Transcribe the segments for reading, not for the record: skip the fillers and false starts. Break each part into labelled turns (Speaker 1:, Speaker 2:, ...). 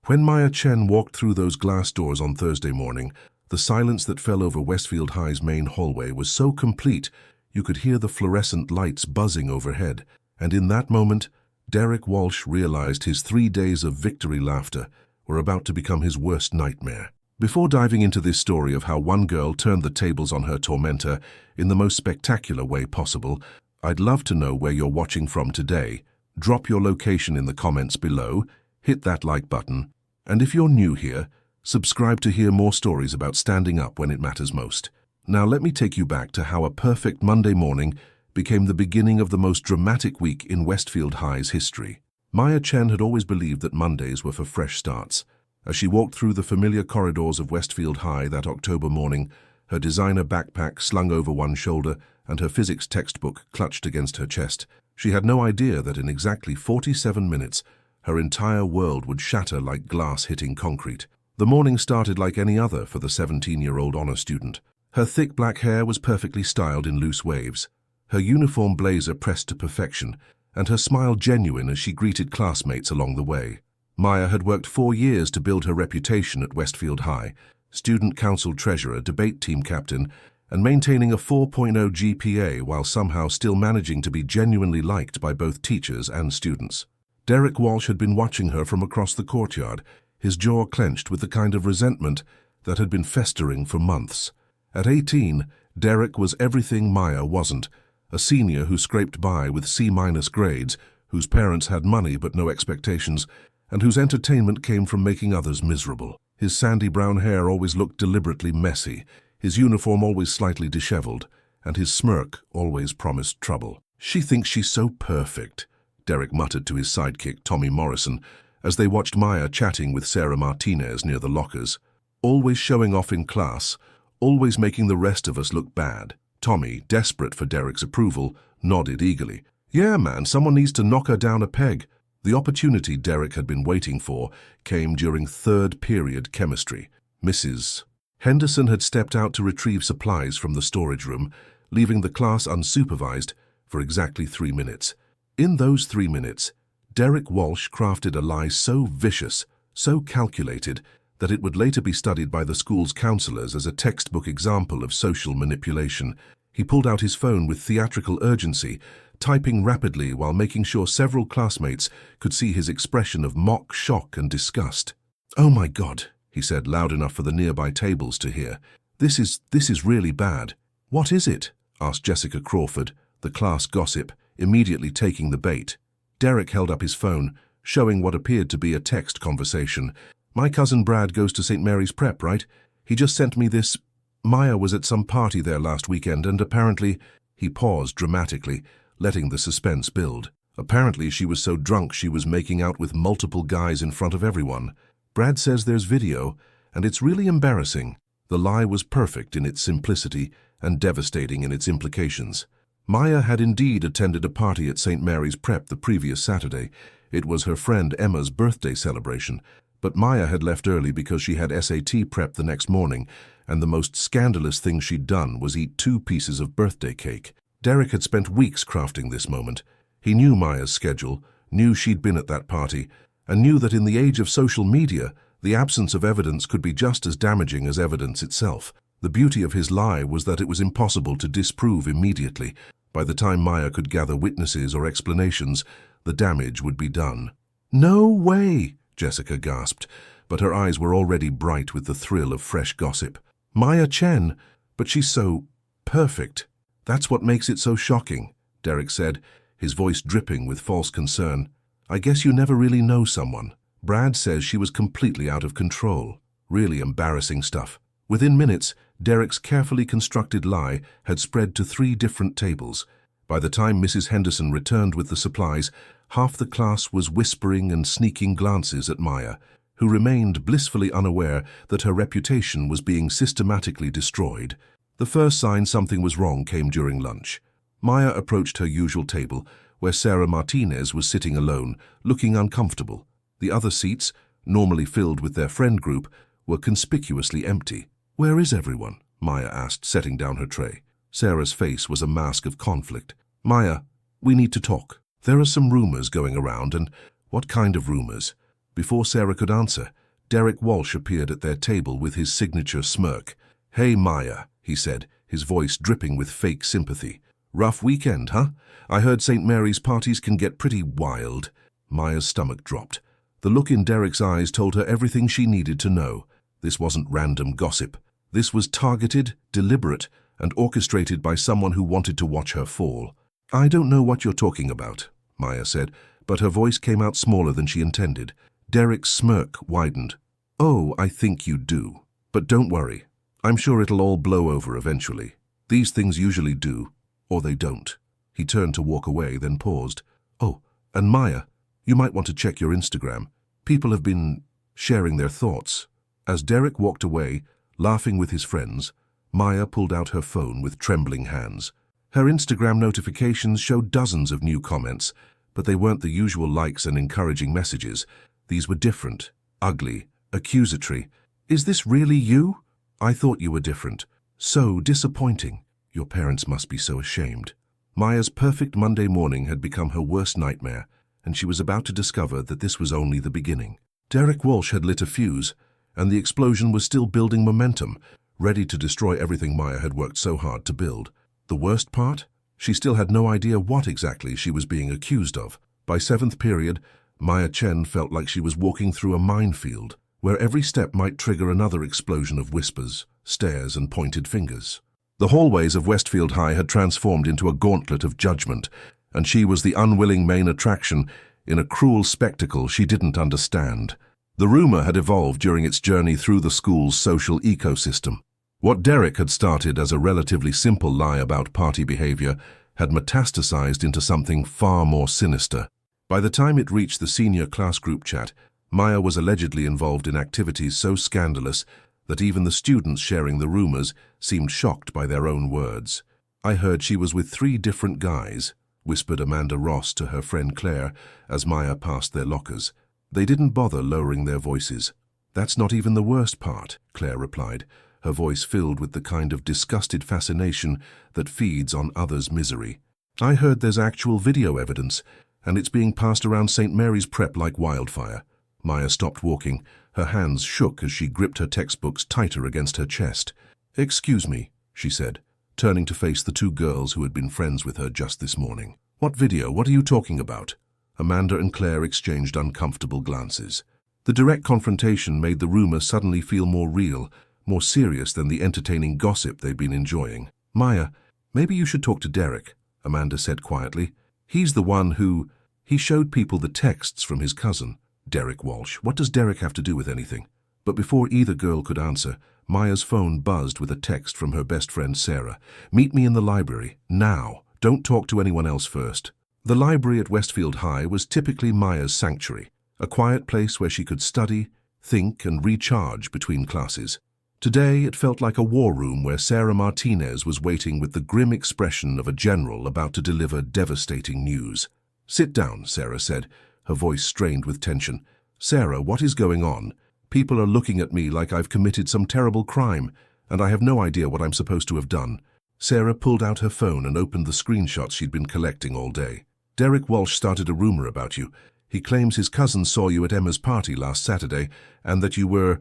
Speaker 1: When Maya Chen walked through those glass doors on Thursday morning, the silence that fell over Westfield High's main hallway was so complete you could hear the fluorescent lights buzzing overhead. And in that moment, Derek Walsh realized his 3 days of victory laughter were about to become his worst nightmare. Before diving into this story of how one girl turned the tables on her tormentor in the most spectacular way possible, I'd love to know where you're watching from today. Drop your location in the comments below, hit that like button, and if you're new here, subscribe to hear more stories about standing up when it matters most. Now let me take you back to how a perfect Monday morning became the beginning of the most dramatic week in Westfield High's history. Maya Chen had always believed that Mondays were for fresh starts. As she walked through the familiar corridors of Westfield High that October morning, her designer backpack slung over one shoulder and her physics textbook clutched against her chest, she had no idea that in exactly 47 minutes, her entire world would shatter like glass hitting concrete. The morning started like any other for the 17-year-old honor student. Her thick black hair was perfectly styled in loose waves, her uniform blazer pressed to perfection, and her smile genuine as she greeted classmates along the way. Maya had worked 4 years to build her reputation at Westfield High, student council treasurer, debate team captain, and maintaining a 4.0 GPA while somehow still managing to be genuinely liked by both teachers and students. Derek Walsh had been watching her from across the courtyard, his jaw clenched with the kind of resentment that had been festering for months. At 18, Derek was everything Maya wasn't, a senior who scraped by with C- grades, whose parents had money but no expectations, and whose entertainment came from making others miserable. His sandy brown hair always looked deliberately messy, his uniform always slightly disheveled, and his smirk always promised trouble. "She thinks she's so perfect," Derek muttered to his sidekick, Tommy Morrison, as they watched Maya chatting with Sarah Martinez near the lockers. "Always showing off in class, always making the rest of us look bad." Tommy, desperate for Derek's approval, nodded eagerly. "Yeah, man, someone needs to knock her down a peg." The opportunity Derek had been waiting for came during third period chemistry. Mrs. Henderson had stepped out to retrieve supplies from the storage room, leaving the class unsupervised for exactly 3 minutes. In those 3 minutes, Derek Walsh crafted a lie so vicious, so calculated, that it would later be studied by the school's counselors as a textbook example of social manipulation. He pulled out his phone with theatrical urgency, typing rapidly while making sure several classmates could see his expression of mock shock and disgust. "Oh my God," he said loud enough for the nearby tables to hear. This is really bad." "What is it?" asked Jessica Crawford, the class gossip, immediately taking the bait. Derek held up his phone, showing what appeared to be a text conversation. "My cousin Brad goes to St. Mary's Prep, right? He just sent me this. Maya was at some party there last weekend and apparently—" He paused dramatically, letting the suspense build. "Apparently she was so drunk she was making out with multiple guys in front of everyone. Brad says there's video, and it's really embarrassing." The lie was perfect in its simplicity and devastating in its implications. Maya had indeed attended a party at St. Mary's Prep the previous Saturday. It was her friend Emma's birthday celebration, but Maya had left early because she had SAT prep the next morning, and the most scandalous thing she'd done was eat 2 pieces of birthday cake. Derek had spent weeks crafting this moment. He knew Maya's schedule, knew she'd been at that party, and knew that in the age of social media, the absence of evidence could be just as damaging as evidence itself. The beauty of his lie was that it was impossible to disprove immediately. By the time Maya could gather witnesses or explanations, the damage would be done. "No way!" Jessica gasped, but her eyes were already bright with the thrill of fresh gossip. "Maya Chen, but she's so perfect." "That's what makes it so shocking," Derek said, his voice dripping with false concern. "I guess you never really know someone. Brad says she was completely out of control. Really embarrassing stuff." Within minutes, Derek's carefully constructed lie had spread to 3 different tables. By the time Mrs. Henderson returned with the supplies, half the class was whispering and sneaking glances at Maya, who remained blissfully unaware that her reputation was being systematically destroyed. The first sign something was wrong came during lunch. Maya approached her usual table, where Sarah Martinez was sitting alone, looking uncomfortable. The other seats, normally filled with their friend group, were conspicuously empty. "Where is everyone?" Maya asked, setting down her tray. Sarah's face was a mask of conflict. "Maya, we need to talk. There are some rumors going around, and..." "What kind of rumors?" Before Sarah could answer, Derek Walsh appeared at their table with his signature smirk. "Hey, Maya," he said, his voice dripping with fake sympathy. "Rough weekend, huh? I heard St. Mary's parties can get pretty wild." Maya's stomach dropped. The look in Derek's eyes told her everything she needed to know. This wasn't random gossip. This was targeted, deliberate, and orchestrated by someone who wanted to watch her fall. "I don't know what you're talking about," Maya said, but her voice came out smaller than she intended. Derek's smirk widened. "Oh, I think you do. But don't worry. I'm sure it'll all blow over eventually. These things usually do, or they don't." He turned to walk away, then paused. "Oh, and Maya, you might want to check your Instagram. People have been sharing their thoughts." As Derek walked away, laughing with his friends, Maya pulled out her phone with trembling hands. Her Instagram notifications showed dozens of new comments, but they weren't the usual likes and encouraging messages. These were different, ugly, accusatory. "Is this really you? I thought you were different. So disappointing. Your parents must be so ashamed." Maya's perfect Monday morning had become her worst nightmare, and she was about to discover that this was only the beginning. Derek Walsh had lit a fuse, and the explosion was still building momentum, ready to destroy everything Maya had worked so hard to build. The worst part? She still had no idea what exactly she was being accused of. By seventh period, Maya Chen felt like she was walking through a minefield, where every step might trigger another explosion of whispers, stares, and pointed fingers. The hallways of Westfield High had transformed into a gauntlet of judgment, and she was the unwilling main attraction in a cruel spectacle she didn't understand. The rumor had evolved during its journey through the school's social ecosystem. What Derek had started as a relatively simple lie about party behavior had metastasized into something far more sinister. By the time it reached the senior class group chat, Maya was allegedly involved in activities so scandalous that even the students sharing the rumors seemed shocked by their own words. "I heard she was with 3 different guys," whispered Amanda Ross to her friend Claire as Maya passed their lockers. They didn't bother lowering their voices. "That's not even the worst part," Claire replied, her voice filled with the kind of disgusted fascination that feeds on others' misery. "I heard there's actual video evidence, and it's being passed around St. Mary's Prep like wildfire." Maya stopped walking. Her hands shook as she gripped her textbooks tighter against her chest. "Excuse me," she said, turning to face the 2 girls who had been friends with her just this morning. "What video? What are you talking about?" Amanda and Claire exchanged uncomfortable glances. The direct confrontation made the rumor suddenly feel more real, more serious than the entertaining gossip they'd been enjoying. "Maya, maybe you should talk to Derek," Amanda said quietly. "He's the one who... He showed people the texts from his cousin, Derek Walsh. What does Derek have to do with anything?" But before either girl could answer, Maya's phone buzzed with a text from her best friend Sarah. "Meet me in the library, now. Don't talk to anyone else first." The library at Westfield High was typically Maya's sanctuary, a quiet place where she could study, think, and recharge between classes. Today, it felt like a war room where Sarah Martinez was waiting with the grim expression of a general about to deliver devastating news. "Sit down," Sarah said, her voice strained with tension. "Sarah, what is going on? People are looking at me like I've committed some terrible crime, and I have no idea what I'm supposed to have done." Sarah pulled out her phone and opened the screenshots she'd been collecting all day. "Derek Walsh started a rumor about you. He claims his cousin saw you at Emma's party last Saturday, and that you were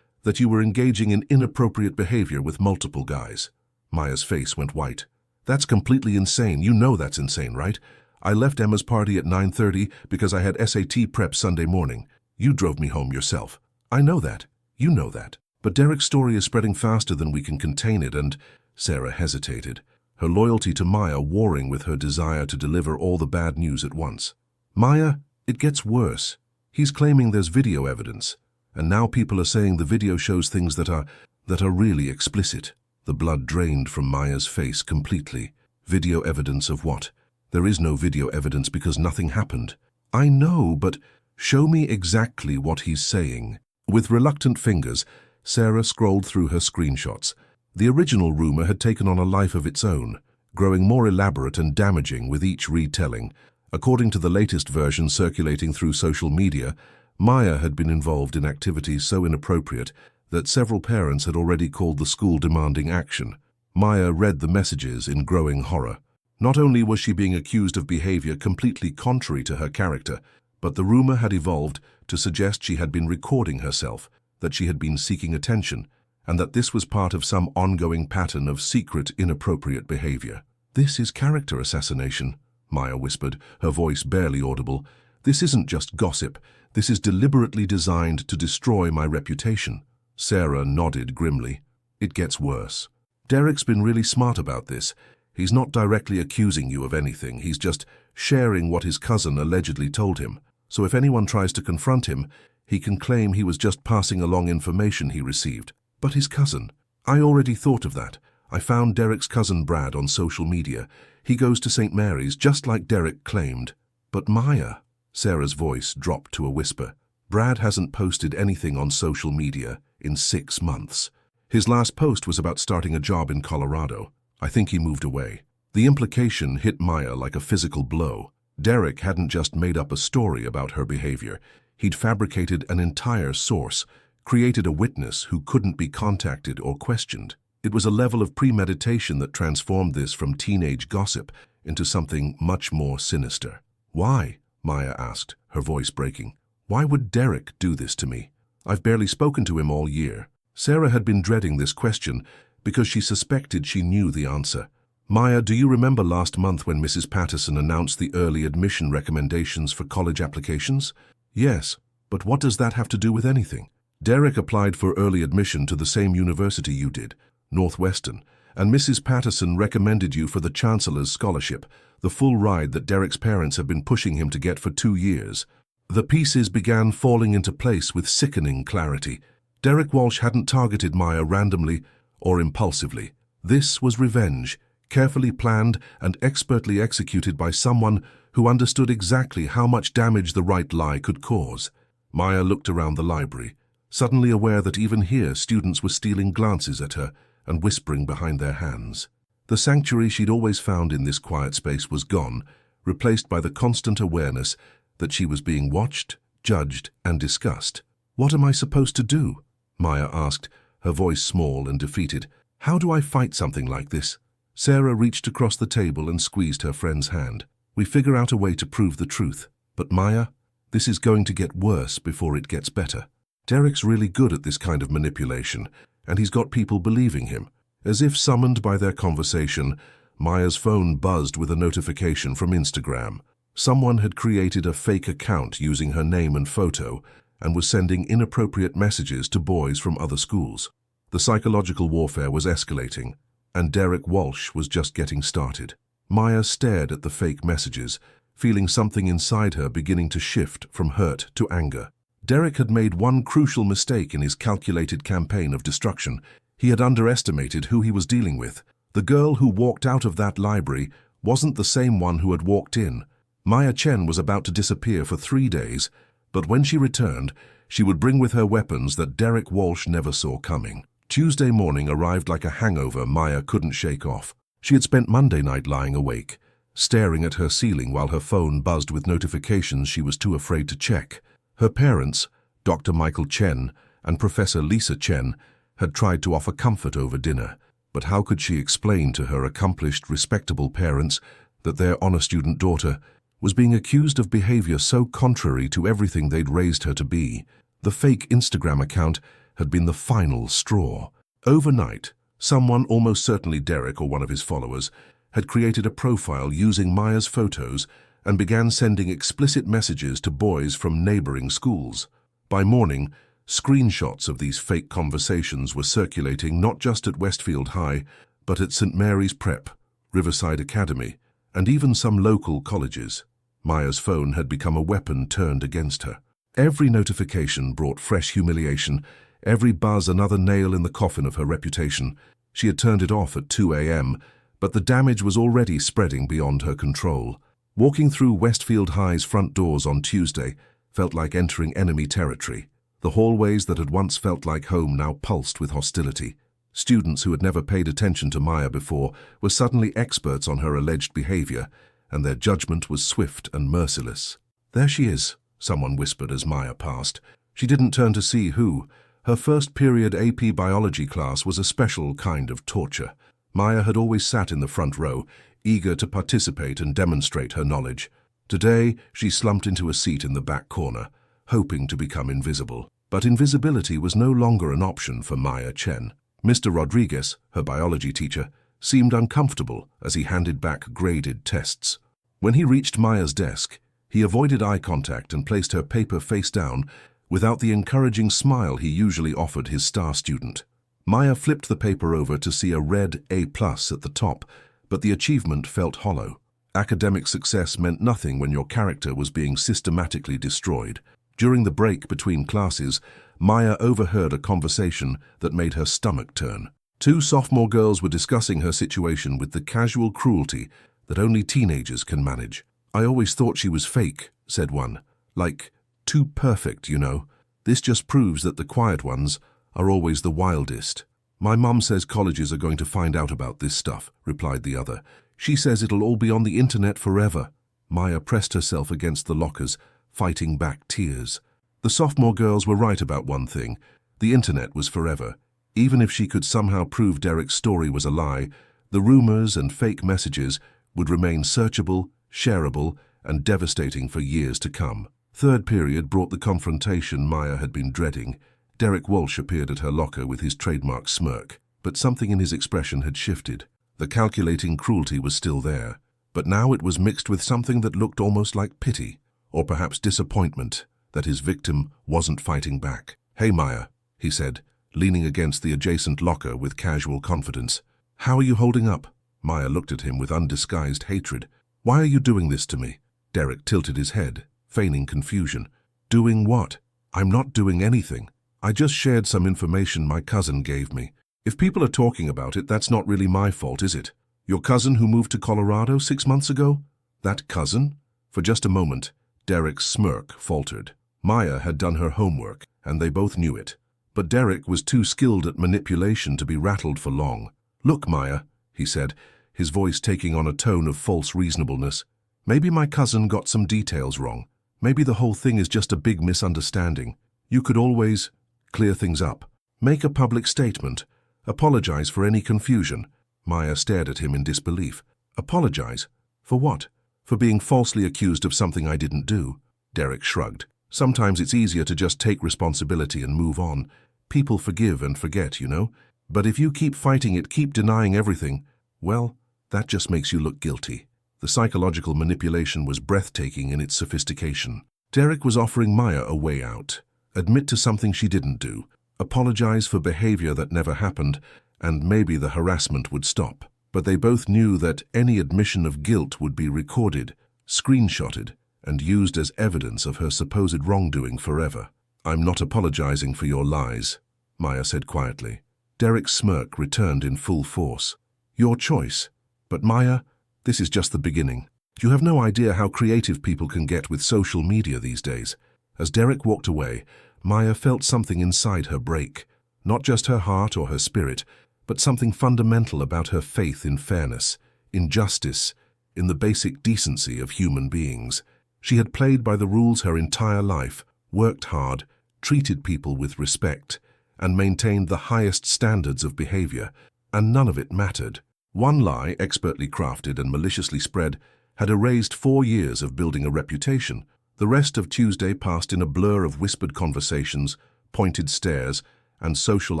Speaker 1: engaging in inappropriate behavior with multiple guys." Maya's face went white. "That's completely insane. You know that's insane, right? I left Emma's party at 9:30 because I had SAT prep Sunday morning. You drove me home yourself. I know that. You know that. But Derek's story is spreading faster than we can contain it, and..." Sarah hesitated, her loyalty to Maya warring with her desire to deliver all the bad news at once. "Maya, it gets worse. He's claiming there's video evidence, and now people are saying the video shows things that are really explicit." The blood drained from Maya's face completely. "Video evidence of what? There is no video evidence because nothing happened." "I know, but show me exactly what he's saying." With reluctant fingers, Sarah scrolled through her screenshots. The original rumor had taken on a life of its own, growing more elaborate and damaging with each retelling. According to the latest version circulating through social media, Maya had been involved in activities so inappropriate that several parents had already called the school demanding action. Maya read the messages in growing horror. Not only was she being accused of behavior completely contrary to her character, but the rumor had evolved to suggest she had been recording herself, that she had been seeking attention, and that this was part of some ongoing pattern of secret, inappropriate behavior. "This is character assassination," Maya whispered, her voice barely audible. "This isn't just gossip. This is deliberately designed to destroy my reputation." Sarah nodded grimly. "It gets worse. Derek's been really smart about this. He's not directly accusing you of anything. He's just sharing what his cousin allegedly told him. So if anyone tries to confront him, he can claim he was just passing along information he received. But his cousin? I already thought of that. I found Derek's cousin Brad on social media. He goes to St. Mary's, just like Derek claimed." "But Maya," Sarah's voice dropped to a whisper, "Brad hasn't posted anything on social media in 6 months. His last post was about starting a job in Colorado. I think he moved away." The implication hit Maya like a physical blow. Derek hadn't just made up a story about her behavior. He'd fabricated an entire source, created a witness who couldn't be contacted or questioned. It was a level of premeditation that transformed this from teenage gossip into something much more sinister. "Why?" Maya asked, her voice breaking. "Why would Derek do this to me? I've barely spoken to him all year." Sarah had been dreading this question because she suspected she knew the answer. "Maya, do you remember last month when Mrs. Patterson announced the early admission recommendations for college applications?" "Yes, but what does that have to do with anything?" "Derek applied for early admission to the same university you did, Northwestern, and Mrs. Patterson recommended you for the Chancellor's Scholarship, the full ride that Derek's parents have been pushing him to get for 2 years." The pieces began falling into place with sickening clarity. Derek Walsh hadn't targeted Maya randomly or impulsively. This was revenge, carefully planned and expertly executed by someone who understood exactly how much damage the right lie could cause. Maya looked around the library, suddenly aware that even here students were stealing glances at her and whispering behind their hands. The sanctuary she'd always found in this quiet space was gone, replaced by the constant awareness that she was being watched, judged, and discussed. "What am I supposed to do?" Maya asked, her voice small and defeated. "How do I fight something like this?" Sarah reached across the table and squeezed her friend's hand. "We figure out a way to prove the truth. But Maya, this is going to get worse before it gets better. Derek's really good at this kind of manipulation, and he's got people believing him." As if summoned by their conversation, Maya's phone buzzed with a notification from Instagram. Someone had created a fake account using her name and photo and was sending inappropriate messages to boys from other schools. The psychological warfare was escalating, and Derek Walsh was just getting started. Maya stared at the fake messages, feeling something inside her beginning to shift from hurt to anger. Derek had made one crucial mistake in his calculated campaign of destruction. He had underestimated who he was dealing with. The girl who walked out of that library wasn't the same one who had walked in. Maya Chen was about to disappear for 3 days, but when she returned, she would bring with her weapons that Derek Walsh never saw coming. Tuesday morning arrived like a hangover Maya couldn't shake off. She had spent Monday night lying awake, staring at her ceiling while her phone buzzed with notifications she was too afraid to check. Her parents, Dr. Michael Chen and Professor Lisa Chen, had tried to offer comfort over dinner, but how could she explain to her accomplished, respectable parents that their honor student daughter was being accused of behavior so contrary to everything they'd raised her to be? The fake Instagram account had been the final straw. Overnight, someone, almost certainly Derek or one of his followers, had created a profile using Maya's photos and began sending explicit messages to boys from neighboring schools. By morning, screenshots of these fake conversations were circulating not just at Westfield High, but at St. Mary's Prep, Riverside Academy, and even some local colleges. Maya's phone had become a weapon turned against her. Every notification brought fresh humiliation, every buzz another nail in the coffin of her reputation. She had turned it off at 2 a.m., but the damage was already spreading beyond her control. Walking through Westfield High's front doors on Tuesday felt like entering enemy territory. The hallways that had once felt like home now pulsed with hostility. Students who had never paid attention to Maya before were suddenly experts on her alleged behavior, and their judgment was swift and merciless. "There she is," someone whispered as Maya passed. She didn't turn to see who. Her first period AP biology class was a special kind of torture. Maya had always sat in the front row, eager to participate and demonstrate her knowledge. Today, she slumped into a seat in the back corner, hoping to become invisible. But invisibility was no longer an option for Maya Chen. Mr. Rodriguez, her biology teacher, seemed uncomfortable as he handed back graded tests. When he reached Maya's desk, he avoided eye contact and placed her paper face down without the encouraging smile he usually offered his star student. Maya flipped the paper over to see a red A+ at the top, but the achievement felt hollow. Academic success meant nothing when your character was being systematically destroyed. During the break between classes, Maya overheard a conversation that made her stomach turn. Two sophomore girls were discussing her situation with the casual cruelty that only teenagers can manage. "I always thought she was fake," said one. "Like, too perfect, you know. This just proves that the quiet ones are always the wildest." "My mum says colleges are going to find out about this stuff," replied the other. "She says it'll all be on the internet forever." Maya pressed herself against the lockers, fighting back tears. The sophomore girls were right about one thing. The internet was forever. Even if she could somehow prove Derek's story was a lie, the rumors and fake messages would remain searchable, shareable, and devastating for years to come. Third period brought the confrontation Maya had been dreading. Derek Walsh appeared at her locker with his trademark smirk, but something in his expression had shifted. The calculating cruelty was still there, but now it was mixed with something that looked almost like pity, or perhaps disappointment that his victim wasn't fighting back. "Hey, Maya," he said, leaning against the adjacent locker with casual confidence. "How are you holding up?" Maya looked at him with undisguised hatred. "Why are you doing this to me?" Derek tilted his head, feigning confusion. "Doing what? I'm not doing anything. I just shared some information my cousin gave me. If people are talking about it, that's not really my fault, is it? Your cousin who moved to Colorado 6 months ago? That cousin?" For just a moment, Derek's smirk faltered. Maya had done her homework, and they both knew it. But Derek was too skilled at manipulation to be rattled for long. "Look, Maya," he said, his voice taking on a tone of false reasonableness. "Maybe my cousin got some details wrong. Maybe the whole thing is just a big misunderstanding. You could always clear things up. Make a public statement. Apologize for any confusion." Maya stared at him in disbelief. "Apologize? For what? For being falsely accused of something I didn't do?" Derek shrugged. "Sometimes it's easier to just take responsibility and move on. People forgive and forget, you know. But if you keep fighting it, keep denying everything, well, that just makes you look guilty." The psychological manipulation was breathtaking in its sophistication. Derek was offering Maya a way out. Admit to something she didn't do. Apologize for behavior that never happened, and maybe the harassment would stop. But they both knew that any admission of guilt would be recorded, screenshotted, and used as evidence of her supposed wrongdoing forever. "I'm not apologizing for your lies," Maya said quietly. Derek's smirk returned in full force. "Your choice. But Maya, this is just the beginning. You have no idea how creative people can get with social media these days." As Derek walked away, Maya felt something inside her break. Not just her heart or her spirit, but something fundamental about her faith in fairness, in justice, in the basic decency of human beings. She had played by the rules her entire life, worked hard, treated people with respect, and maintained the highest standards of behavior, and none of it mattered. One lie, expertly crafted and maliciously spread, had erased 4 years of building a reputation. The rest of Tuesday passed in a blur of whispered conversations, pointed stares, and social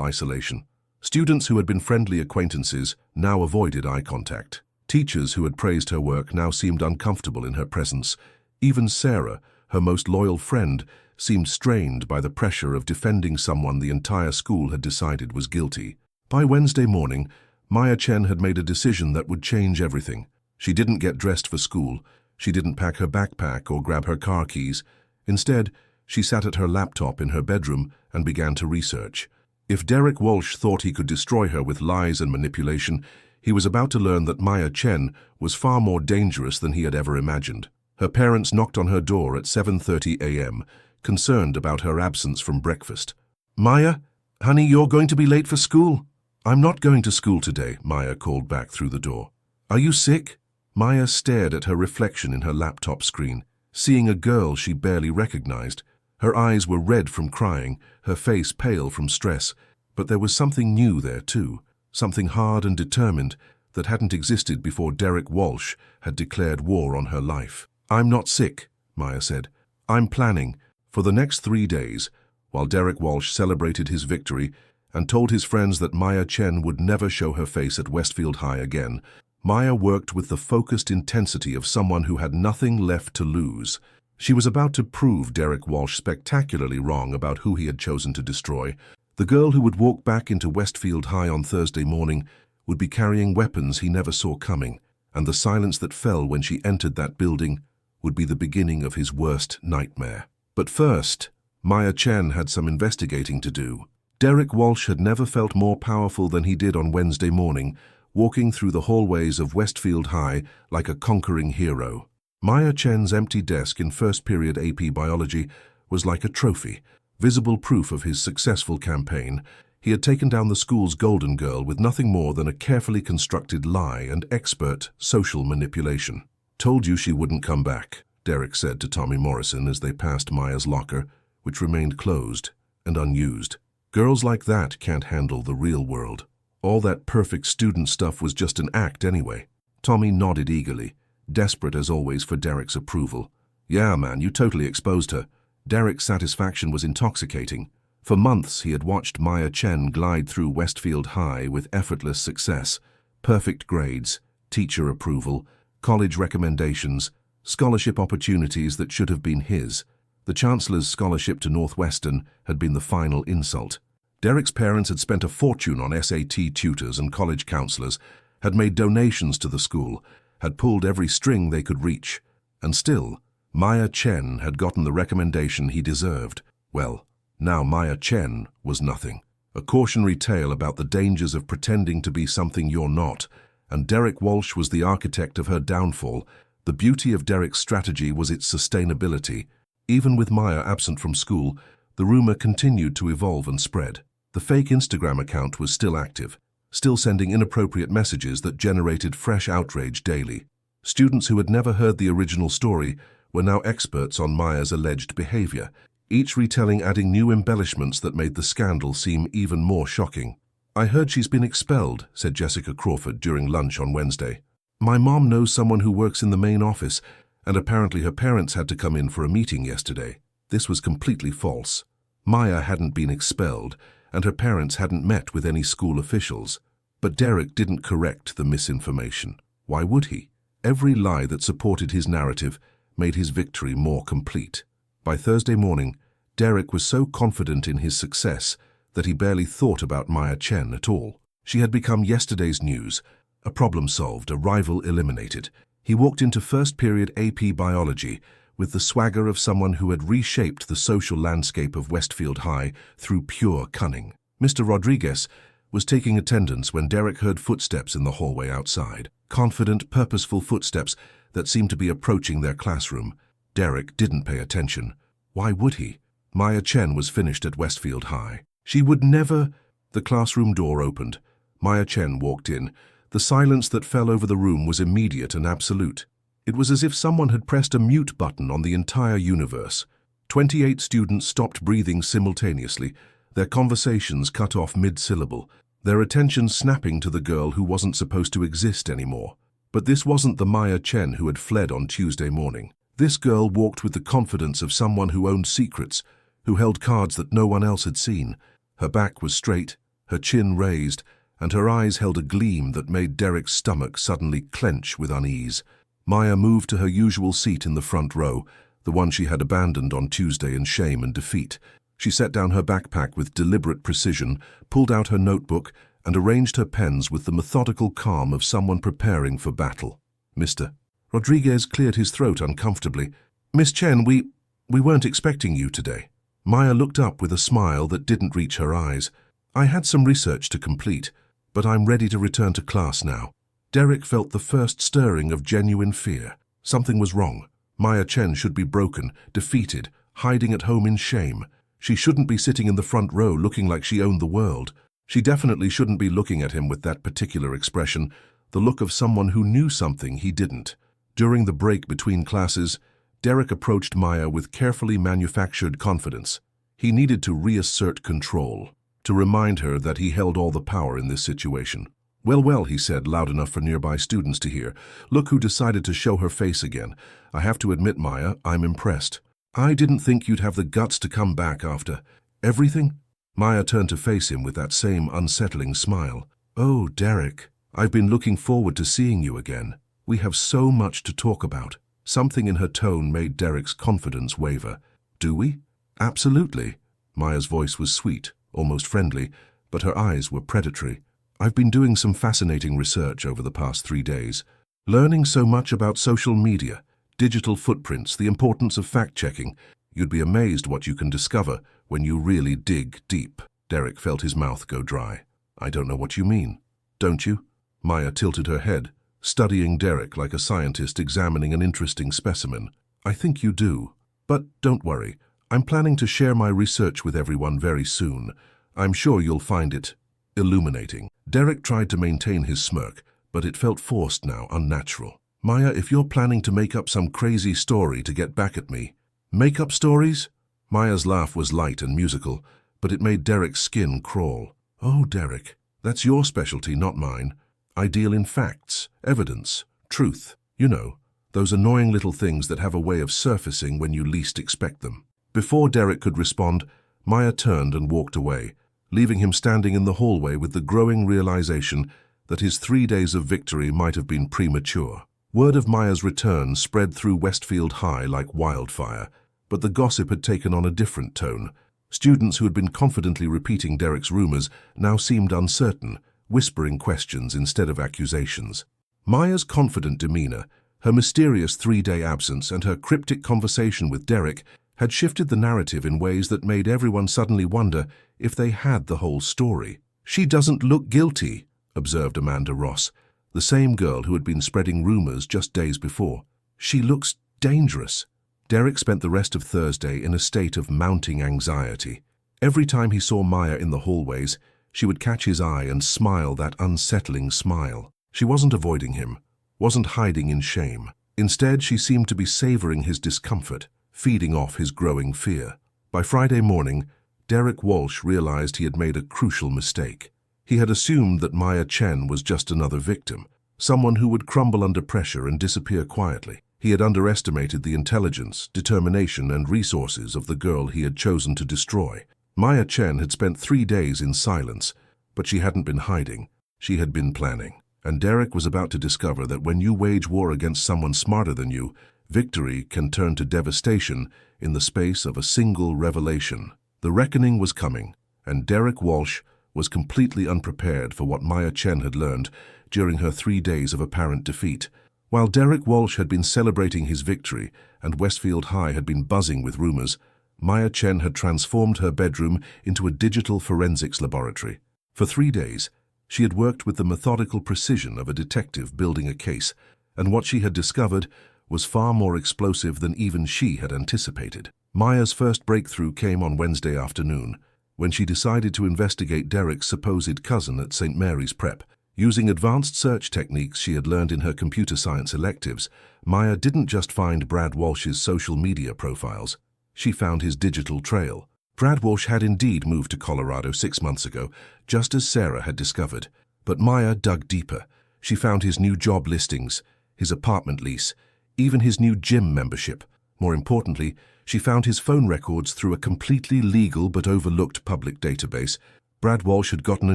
Speaker 1: isolation. Students who had been friendly acquaintances now avoided eye contact. Teachers who had praised her work now seemed uncomfortable in her presence. Even Sarah, her most loyal friend, seemed strained by the pressure of defending someone the entire school had decided was guilty. By Wednesday morning, Maya Chen had made a decision that would change everything. She didn't get dressed for school. She didn't pack her backpack or grab her car keys. Instead, she sat at her laptop in her bedroom and began to research. If Derek Walsh thought he could destroy her with lies and manipulation, he was about to learn that Maya Chen was far more dangerous than he had ever imagined. Her parents knocked on her door at 7:30 a.m., concerned about her absence from breakfast. "Maya, honey, you're going to be late for school." "I'm not going to school today," Maya called back through the door. "Are you sick?" Maya stared at her reflection in her laptop screen, seeing a girl she barely recognized. Her eyes were red from crying, her face pale from stress, but there was something new there too, something hard and determined that hadn't existed before Derek Walsh had declared war on her life. "I'm not sick," Maya said. "I'm planning For the next 3 days, while Derek Walsh celebrated his victory and told his friends that Maya Chen would never show her face at Westfield High again, Maya worked with the focused intensity of someone who had nothing left to lose. She was about to prove Derek Walsh spectacularly wrong about who he had chosen to destroy. The girl who would walk back into Westfield High on Thursday morning would be carrying weapons he never saw coming, and the silence that fell when she entered that building would be the beginning of his worst nightmare. But first, Maya Chen had some investigating to do. Derek Walsh had never felt more powerful than he did on Wednesday morning, walking through the hallways of Westfield High like a conquering hero. Maya Chen's empty desk in first period AP Biology was like a trophy, visible proof of his successful campaign. He had taken down the school's golden girl with nothing more than a carefully constructed lie and expert social manipulation. "Told you she wouldn't come back," Derek said to Tommy Morrison as they passed Maya's locker, which remained closed and unused. "Girls like that can't handle the real world. All that perfect student stuff was just an act anyway." Tommy nodded eagerly, desperate as always for Derek's approval. "Yeah, man, you totally exposed her." Derek's satisfaction was intoxicating. For months he had watched Maya Chen glide through Westfield High with effortless success, perfect grades, teacher approval, college recommendations, scholarship opportunities that should have been his. The Chancellor's scholarship to Northwestern had been the final insult. Derek's parents had spent a fortune on SAT tutors and college counselors, had made donations to the school, had pulled every string they could reach, and still, Maya Chen had gotten the recommendation he deserved. Well, now Maya Chen was nothing. A cautionary tale about the dangers of pretending to be something you're not, and Derek Walsh was the architect of her downfall. The beauty of Derek's strategy was its sustainability. Even with Maya absent from school, the rumor continued to evolve and spread. The fake Instagram account was still active, still sending inappropriate messages that generated fresh outrage daily. Students who had never heard the original story were now experts on Maya's alleged behavior, each retelling adding new embellishments that made the scandal seem even more shocking. "I heard she's been expelled," said Jessica Crawford during lunch on Wednesday. "My mom knows someone who works in the main office, and apparently her parents had to come in for a meeting yesterday." This was completely false. Maya hadn't been expelled, and her parents hadn't met with any school officials. But Derek didn't correct the misinformation. Why would he? Every lie that supported his narrative made his victory more complete. By Thursday morning, Derek was so confident in his success that he barely thought about Maya Chen at all. She had become yesterday's news, a problem solved, a rival eliminated. He walked into first period AP Biology with the swagger of someone who had reshaped the social landscape of Westfield High through pure cunning. Mr. Rodriguez was taking attendance when Derek heard footsteps in the hallway outside. Confident, purposeful footsteps that seemed to be approaching their classroom. Derek didn't pay attention. Why would he? Maya Chen was finished at Westfield High. She would never... The classroom door opened. Maya Chen walked in. The silence that fell over the room was immediate and absolute. It was as if someone had pressed a mute button on the entire universe. 28 students stopped breathing simultaneously, their conversations cut off mid-syllable, their attention snapping to the girl who wasn't supposed to exist anymore. But this wasn't the Maya Chen who had fled on Tuesday morning. This girl walked with the confidence of someone who owned secrets, who held cards that no one else had seen. Her back was straight, her chin raised, and her eyes held a gleam that made Derek's stomach suddenly clench with unease. Maya moved to her usual seat in the front row, the one she had abandoned on Tuesday in shame and defeat. She set down her backpack with deliberate precision, pulled out her notebook, and arranged her pens with the methodical calm of someone preparing for battle. "Mr. Rodriguez cleared his throat uncomfortably. "Miss Chen, we weren't expecting you today." Maya looked up with a smile that didn't reach her eyes. "I had some research to complete, but I'm ready to return to class now." Derek felt the first stirring of genuine fear. Something was wrong. Maya Chen should be broken, defeated, hiding at home in shame. She shouldn't be sitting in the front row looking like she owned the world. She definitely shouldn't be looking at him with that particular expression, the look of someone who knew something he didn't. During the break between classes, Derek approached Maya with carefully manufactured confidence. He needed to reassert control, to remind her that he held all the power in this situation. Well, he said, loud enough for nearby students to hear. "Look who decided to show her face again. I have to admit, Maya, I'm impressed." I didn't think you'd have the guts to come back after everything." Maya turned to face him with that same unsettling smile. "Oh, Derek, I've been looking forward to seeing you again. We have so much to talk about." Something in her tone made Derek's confidence waver. "Do we?" "Absolutely." Maya's voice was sweet, almost friendly, but her eyes were predatory. "I've been doing some fascinating research over the past 3 days, learning so much about social media, digital footprints, the importance of fact-checking. You'd be amazed what you can discover when you really dig deep." Derek felt his mouth go dry. "I don't know what you mean." "Don't you?" Maya tilted her head, studying Derek like a scientist examining an interesting specimen. "I think you do. But don't worry. I'm planning to share my research with everyone very soon. I'm sure you'll find it illuminating." Derek tried to maintain his smirk, but it felt forced now, unnatural. "Maya, if you're planning to make up some crazy story to get back at me—" "Make up stories?" Maya's laugh was light and musical, but it made Derek's skin crawl. "Oh, Derek, that's your specialty, not mine. I deal in facts, evidence, truth. You know, those annoying little things that have a way of surfacing when you least expect them." Before Derek could respond, Maya turned and walked away, leaving him standing in the hallway with the growing realization that his 3 days of victory might have been premature. Word of Maya's return spread through Westfield High like wildfire, but the gossip had taken on a different tone. Students who had been confidently repeating Derek's rumors now seemed uncertain, whispering questions instead of accusations. Maya's confident demeanor, her mysterious 3-day absence, and her cryptic conversation with Derek had shifted the narrative in ways that made everyone suddenly wonder if they had the whole story. "She doesn't look guilty," observed Amanda Ross, the same girl who had been spreading rumors just days before. "She looks dangerous." Derek spent the rest of Thursday in a state of mounting anxiety. Every time he saw Maya in the hallways, she would catch his eye and smile that unsettling smile. She wasn't avoiding him, wasn't hiding in shame. Instead, she seemed to be savoring his discomfort, feeding off his growing fear. By Friday morning, Derek Walsh realized he had made a crucial mistake. He had assumed that Maya Chen was just another victim, someone who would crumble under pressure and disappear quietly. He had underestimated the intelligence, determination, and resources of the girl he had chosen to destroy. Maya Chen had spent 3 days in silence, but she hadn't been hiding. She had been planning. And Derek was about to discover that when you wage war against someone smarter than you, victory can turn to devastation in the space of a single revelation. The reckoning was coming, and Derek Walsh was completely unprepared for what Maya Chen had learned during her 3 days of apparent defeat. While Derek Walsh had been celebrating his victory and Westfield High had been buzzing with rumors, Maya Chen had transformed her bedroom into a digital forensics laboratory. For 3 days, she had worked with the methodical precision of a detective building a case, and what she had discovered was far more explosive than even she had anticipated. Maya's first breakthrough came on Wednesday afternoon, when she decided to investigate Derek's supposed cousin at St. Mary's Prep. Using advanced search techniques she had learned in her computer science electives, Maya didn't just find Brad Walsh's social media profiles. She found his digital trail. Brad Walsh had indeed moved to Colorado 6 months ago, just as Sarah had discovered. But Maya dug deeper. She found his new job listings, his apartment lease, even his new gym membership. More importantly, she found his phone records through a completely legal but overlooked public database. Brad Walsh had gotten a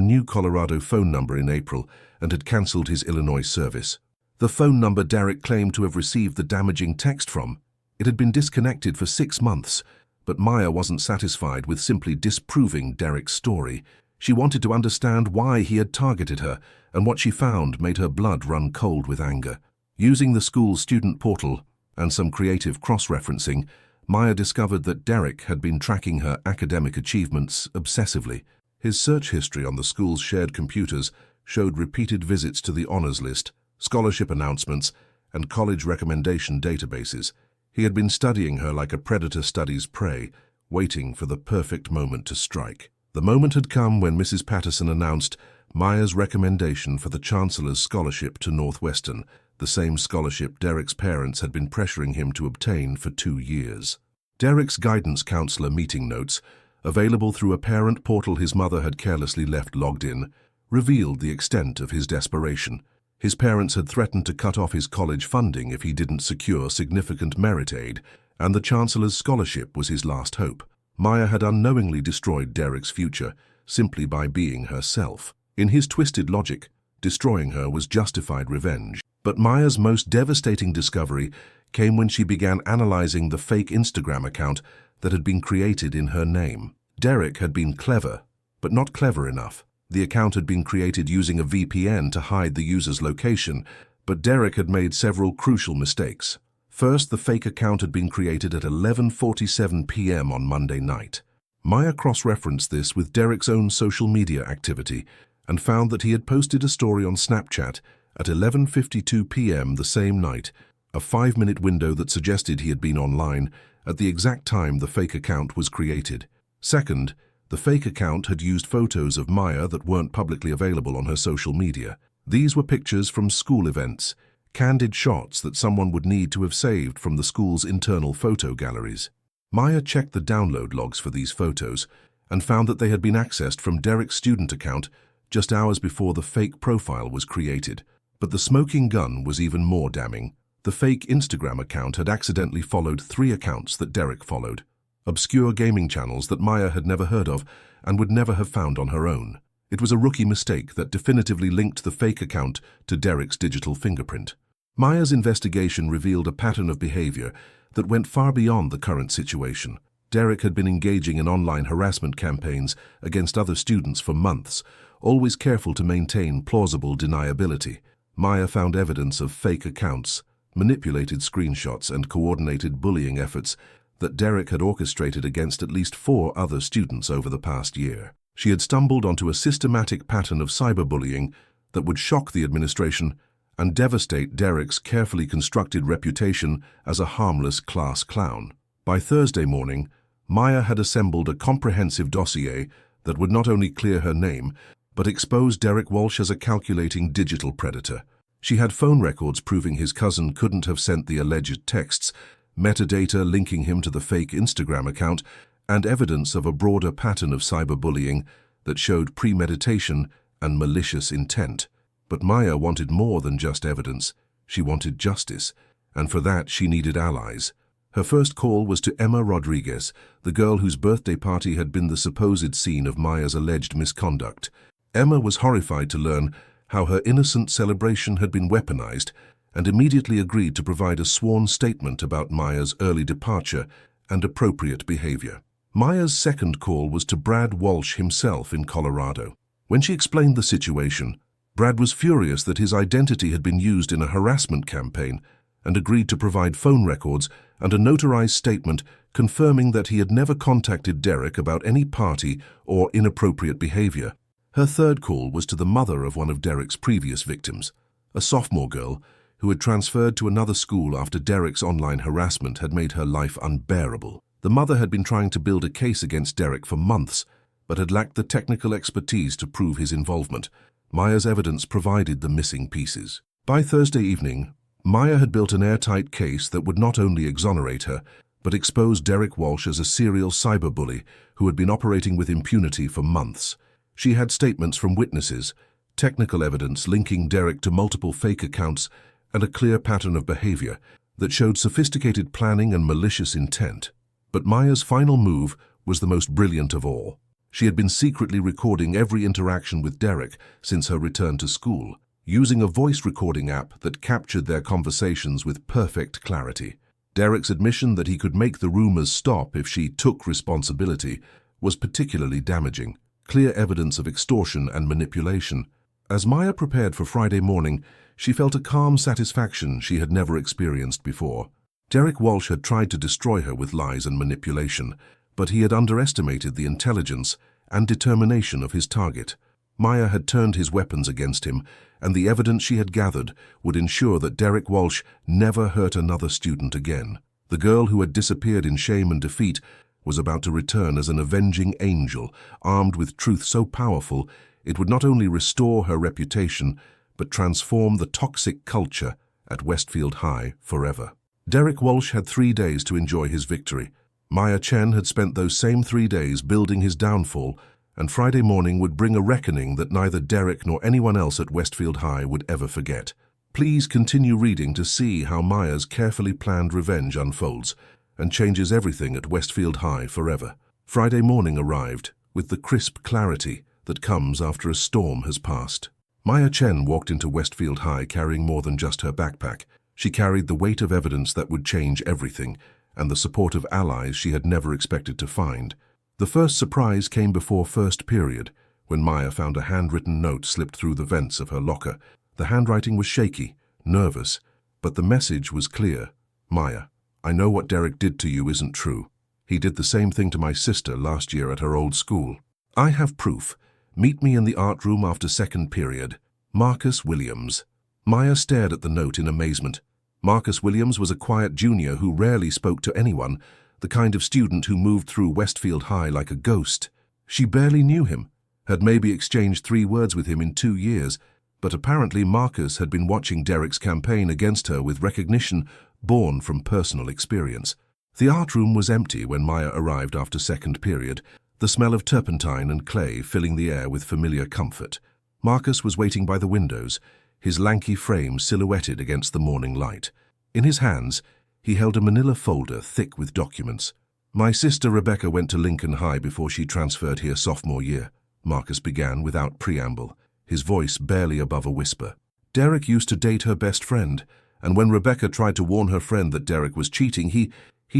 Speaker 1: new Colorado phone number in April and had cancelled his Illinois service. The phone number Derek claimed to have received the damaging text from. It had been disconnected for 6 months, but Maya wasn't satisfied with simply disproving Derek's story. She wanted to understand why he had targeted her, and what she found made her blood run cold with anger. Using the school's student portal and some creative cross-referencing, Maya discovered that Derek had been tracking her academic achievements obsessively. His search history on the school's shared computers showed repeated visits to the honors list, scholarship announcements, and college recommendation databases. He had been studying her like a predator studies prey, waiting for the perfect moment to strike. The moment had come when Mrs. Patterson announced Maya's recommendation for the Chancellor's scholarship to Northwestern, the same scholarship Derek's parents had been pressuring him to obtain for 2 years. Derek's guidance counselor meeting notes, available through a parent portal his mother had carelessly left logged in, revealed the extent of his desperation. His parents had threatened to cut off his college funding if he didn't secure significant merit aid, and the Chancellor's scholarship was his last hope. Maya had unknowingly destroyed Derek's future simply by being herself. In his twisted logic, destroying her was justified revenge. But Maya's most devastating discovery came when she began analyzing the fake Instagram account that had been created in her name. Derek had been clever, but not clever enough. The account had been created using a VPN to hide the user's location, but Derek had made several crucial mistakes. First, the fake account had been created at 11:47 p.m. on Monday night. Maya cross-referenced this with Derek's own social media activity and found that he had posted a story on Snapchat at 11:52 p.m. the same night, a 5-minute window that suggested he had been online at the exact time the fake account was created. Second, the fake account had used photos of Maya that weren't publicly available on her social media. These were pictures from school events, candid shots that someone would need to have saved from the school's internal photo galleries. Maya checked the download logs for these photos and found that they had been accessed from Derek's student account just hours before the fake profile was created. But the smoking gun was even more damning. The fake Instagram account had accidentally followed 3 accounts that Derek followed, obscure gaming channels that Maya had never heard of and would never have found on her own. It was a rookie mistake that definitively linked the fake account to Derek's digital fingerprint. Maya's investigation revealed a pattern of behavior that went far beyond the current situation. Derek had been engaging in online harassment campaigns against other students for months, always careful to maintain plausible deniability. Maya found evidence of fake accounts, manipulated screenshots, and coordinated bullying efforts that Derek had orchestrated against at least 4 other students over the past year. She had stumbled onto a systematic pattern of cyberbullying that would shock the administration and devastate Derek's carefully constructed reputation as a harmless class clown. By Thursday morning, Maya had assembled a comprehensive dossier that would not only clear her name, but expose Derek Walsh as a calculating digital predator. She had phone records proving his cousin couldn't have sent the alleged texts, metadata linking him to the fake Instagram account, and evidence of a broader pattern of cyberbullying that showed premeditation and malicious intent. But Maya wanted more than just evidence. She wanted justice, and for that she needed allies. Her first call was to Emma Rodriguez, the girl whose birthday party had been the supposed scene of Maya's alleged misconduct. Emma was horrified to learn how her innocent celebration had been weaponized and immediately agreed to provide a sworn statement about Maya's early departure and appropriate behavior. Maya's second call was to Brad Walsh himself in Colorado. When she explained the situation, Brad was furious that his identity had been used in a harassment campaign and agreed to provide phone records and a notarized statement confirming that he had never contacted Derek about any party or inappropriate behavior. Her third call was to the mother of one of Derek's previous victims, a sophomore girl who had transferred to another school after Derek's online harassment had made her life unbearable. The mother had been trying to build a case against Derek for months, but had lacked the technical expertise to prove his involvement. Maya's evidence provided the missing pieces. By Thursday evening, Maya had built an airtight case that would not only exonerate her, but expose Derek Walsh as a serial cyberbully who had been operating with impunity for months. She had statements from witnesses, technical evidence linking Derek to multiple fake accounts, and a clear pattern of behavior that showed sophisticated planning and malicious intent. But Maya's final move was the most brilliant of all. She had been secretly recording every interaction with Derek since her return to school, using a voice recording app that captured their conversations with perfect clarity. Derek's admission that he could make the rumors stop if she took responsibility was particularly damaging, clear evidence of extortion and manipulation. As Maya prepared for Friday morning, she felt a calm satisfaction she had never experienced before. Derek Walsh had tried to destroy her with lies and manipulation, but he had underestimated the intelligence and determination of his target. Maya had turned his weapons against him, and the evidence she had gathered would ensure that Derek Walsh never hurt another student again. The girl who had disappeared in shame and defeat was about to return as an avenging angel, armed with truth so powerful it would not only restore her reputation, but transform the toxic culture at Westfield High forever. Derek Walsh had 3 days to enjoy his victory. Maya Chen had spent those same 3 days building his downfall, and Friday morning would bring a reckoning that neither Derek nor anyone else at Westfield High would ever forget. Please continue reading to see how Maya's carefully planned revenge unfolds, and changes everything at Westfield High forever. Friday morning arrived, with the crisp clarity that comes after a storm has passed. Maya Chen walked into Westfield High carrying more than just her backpack. She carried the weight of evidence that would change everything, and the support of allies she had never expected to find. The first surprise came before first period, when Maya found a handwritten note slipped through the vents of her locker. The handwriting was shaky, nervous, but the message was clear. Maya, I know what Derek did to you isn't true. He did the same thing to my sister last year at her old school. I have proof. Meet me in the art room after second period. Marcus Williams. Maya stared at the note in amazement. Marcus Williams was a quiet junior who rarely spoke to anyone, the kind of student who moved through Westfield High like a ghost. She barely knew him, had maybe exchanged 3 words with him in 2 years, but apparently Marcus had been watching Derek's campaign against her with recognition born from personal experience. The art room was empty when Maya arrived after second period, the smell of turpentine and clay filling the air with familiar comfort. Marcus was waiting by the windows, his lanky frame silhouetted against the morning light. In his hands, he held a manila folder thick with documents. My sister Rebecca went to Lincoln High before she transferred here sophomore year, Marcus began without preamble, his voice barely above a whisper. Derek used to date her best friend, and when Rebecca tried to warn her friend that Derek was cheating, he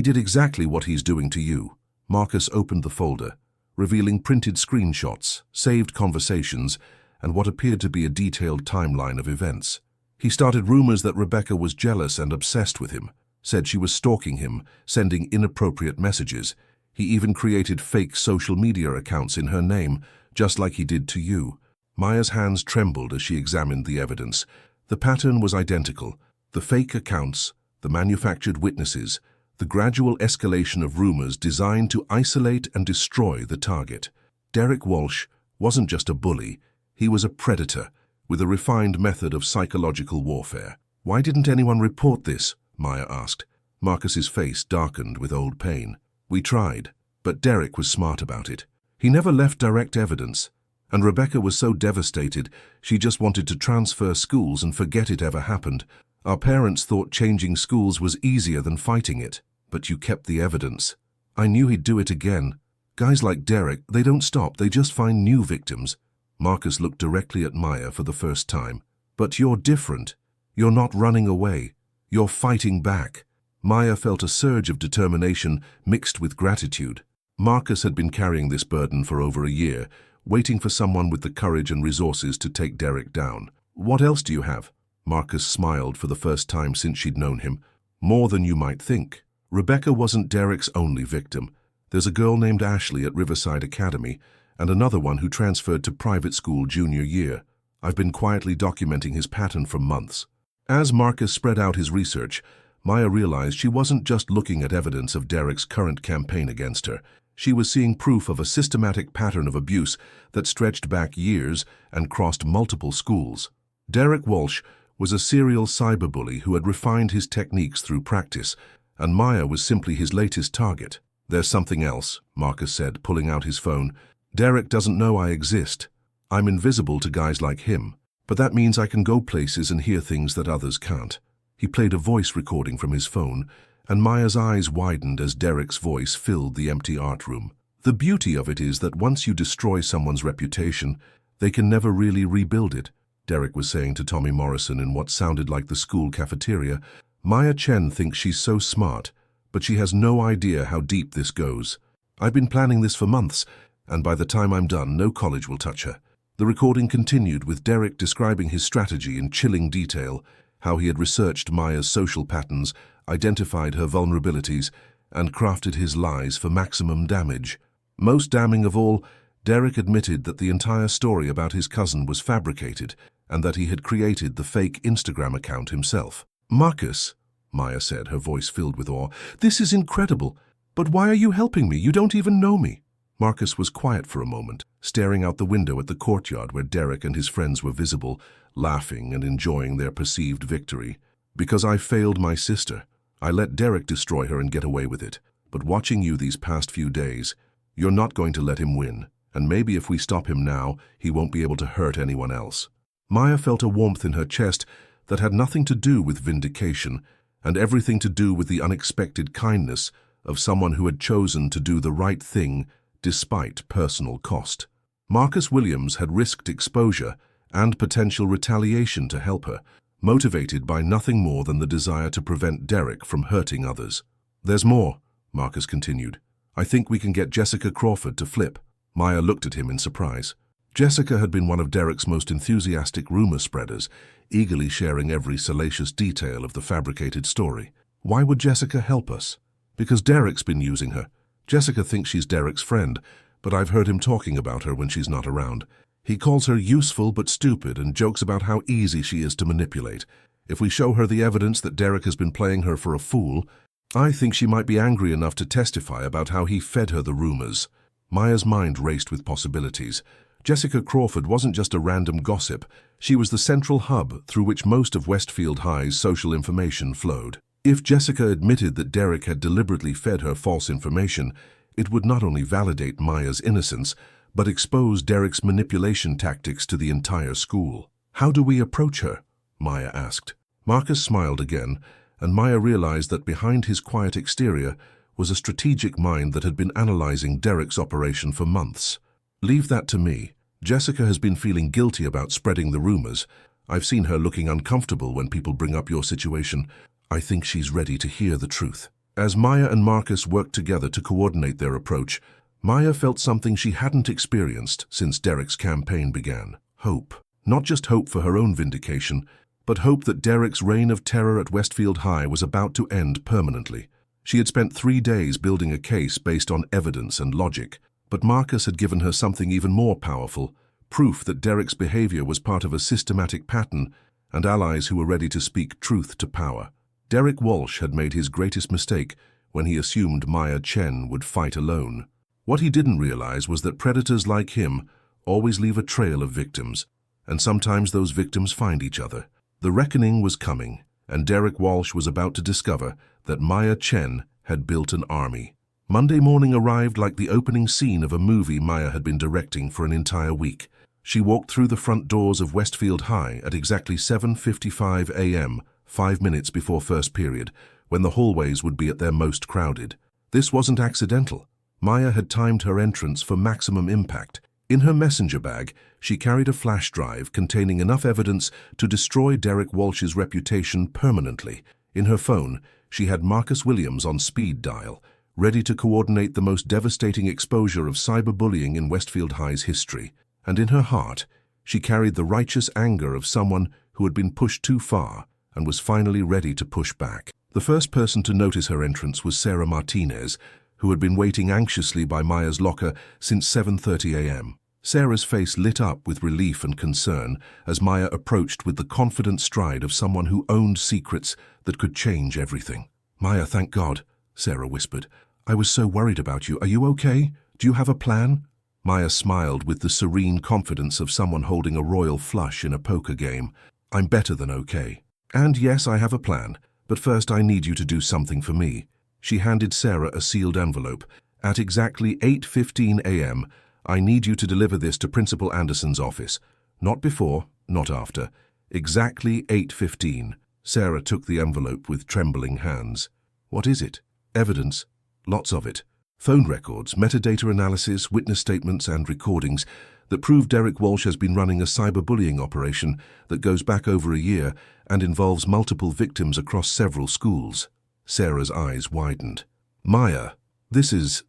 Speaker 1: did exactly what he's doing to you. Marcus opened the folder, revealing printed screenshots, saved conversations, and what appeared to be a detailed timeline of events. He started rumors that Rebecca was jealous and obsessed with him, said she was stalking him, sending inappropriate messages. He even created fake social media accounts in her name, just like he did to you. Maya's hands trembled as she examined the evidence. The pattern was identical. The fake accounts, the manufactured witnesses, the gradual escalation of rumors designed to isolate and destroy the target. Derek Walsh wasn't just a bully, he was a predator, with a refined method of psychological warfare. Why didn't anyone report this? Maya asked. Marcus's face darkened with old pain. We tried, but Derek was smart about it. He never left direct evidence, and Rebecca was so devastated she just wanted to transfer schools and forget it ever happened. Our parents thought changing schools was easier than fighting it, but you kept the evidence. I knew he'd do it again. Guys like Derek, they don't stop, they just find new victims. Marcus looked directly at Maya for the first time. But you're different. You're not running away. You're fighting back. Maya felt a surge of determination mixed with gratitude. Marcus had been carrying this burden for over a year, waiting for someone with the courage and resources to take Derek down. What else do you have? Marcus smiled for the first time since she'd known him. More than you might think. Rebecca wasn't Derek's only victim. There's a girl named Ashley at Riverside Academy, and another one who transferred to private school junior year. I've been quietly documenting his pattern for months. As Marcus spread out his research, Maya realized she wasn't just looking at evidence of Derek's current campaign against her. She was seeing proof of a systematic pattern of abuse that stretched back years and crossed multiple schools. Derek Walsh was a serial cyberbully who had refined his techniques through practice, and Maya was simply his latest target. There's something else, Marcus said, pulling out his phone. Derek doesn't know I exist. I'm invisible to guys like him, but that means I can go places and hear things that others can't. He played a voice recording from his phone, and Maya's eyes widened as Derek's voice filled the empty art room. The beauty of it is that once you destroy someone's reputation, they can never really rebuild it, Derek was saying to Tommy Morrison in what sounded like the school cafeteria. Maya Chen thinks she's so smart, but she has no idea how deep this goes. I've been planning this for months, and by the time I'm done, no college will touch her. The recording continued with Derek describing his strategy in chilling detail, how he had researched Maya's social patterns, identified her vulnerabilities, and crafted his lies for maximum damage. Most damning of all, Derek admitted that the entire story about his cousin was fabricated and that he had created the fake Instagram account himself. Marcus, Maya said, her voice filled with awe, this is incredible. But why are you helping me? You don't even know me. Marcus was quiet for a moment, staring out the window at the courtyard where Derek and his friends were visible, laughing and enjoying their perceived victory. Because I failed my sister. I let Derek destroy her and get away with it. But watching you these past few days, you're not going to let him win. And maybe if we stop him now, he won't be able to hurt anyone else. Maya felt a warmth in her chest that had nothing to do with vindication and everything to do with the unexpected kindness of someone who had chosen to do the right thing despite personal cost. Marcus Williams had risked exposure and potential retaliation to help her, motivated by nothing more than the desire to prevent Derek from hurting others. "There's more," Marcus continued. "I think we can get Jessica Crawford to flip." Maya looked at him in surprise. Jessica had been one of Derek's most enthusiastic rumor spreaders, eagerly sharing every salacious detail of the fabricated story. "Why would Jessica help us?" "Because Derek's been using her. Jessica thinks she's Derek's friend, but I've heard him talking about her when she's not around. He calls her useful but stupid and jokes about how easy she is to manipulate. If we show her the evidence that Derek has been playing her for a fool, I think she might be angry enough to testify about how he fed her the rumors." Maya's mind raced with possibilities. Jessica Crawford wasn't just a random gossip. She was the central hub through which most of Westfield High's social information flowed. If Jessica admitted that Derek had deliberately fed her false information, it would not only validate Maya's innocence, but expose Derek's manipulation tactics to the entire school. "How do we approach her?" Maya asked. Marcus smiled again, and Maya realized that behind his quiet exterior was a strategic mind that had been analyzing Derek's operation for months. "Leave that to me. Jessica has been feeling guilty about spreading the rumors. I've seen her looking uncomfortable when people bring up your situation. I think she's ready to hear the truth." As Maya and Marcus worked together to coordinate their approach, Maya felt something she hadn't experienced since Derek's campaign began. Hope. Not just hope for her own vindication, but hope that Derek's reign of terror at Westfield High was about to end permanently. She had spent 3 days building a case based on evidence and logic, but Marcus had given her something even more powerful, proof that Derek's behavior was part of a systematic pattern and allies who were ready to speak truth to power. Derek Walsh had made his greatest mistake when he assumed Maya Chen would fight alone. What he didn't realize was that predators like him always leave a trail of victims, and sometimes those victims find each other. The reckoning was coming, and Derek Walsh was about to discover that Maya Chen had built an army. Monday morning arrived like the opening scene of a movie Maya had been directing for an entire week. She walked through the front doors of Westfield High at exactly 7:55 a.m., 5 minutes before first period, when the hallways would be at their most crowded. This wasn't accidental. Maya had timed her entrance for maximum impact. In her messenger bag, she carried a flash drive containing enough evidence to destroy Derek Walsh's reputation permanently. In her phone, she had Marcus Williams on speed dial, ready to coordinate the most devastating exposure of cyberbullying in Westfield High's history. And in her heart, she carried the righteous anger of someone who had been pushed too far and was finally ready to push back. The first person to notice her entrance was Sarah Martinez, who had been waiting anxiously by Maya's locker since 7:30 a.m. Sarah's face lit up with relief and concern as Maya approached with the confident stride of someone who owned secrets that could change everything. "Maya, thank God," Sarah whispered. "I was so worried about you. Are you okay? Do you have a plan?" Maya smiled with the serene confidence of someone holding a royal flush in a poker game. "I'm better than okay. And yes, I have a plan, but first I need you to do something for me." She handed Sarah a sealed envelope. "At exactly 8:15 a.m., I need you to deliver this to Principal Anderson's office. Not before, not after. Exactly 8:15. Sarah took the envelope with trembling hands. "What is it?" "Evidence. Lots of it. Phone records, metadata analysis, witness statements and recordings that prove Derek Walsh has been running a cyberbullying operation that goes back over a year and involves multiple victims across several schools." Sarah's eyes widened. "Maya, this is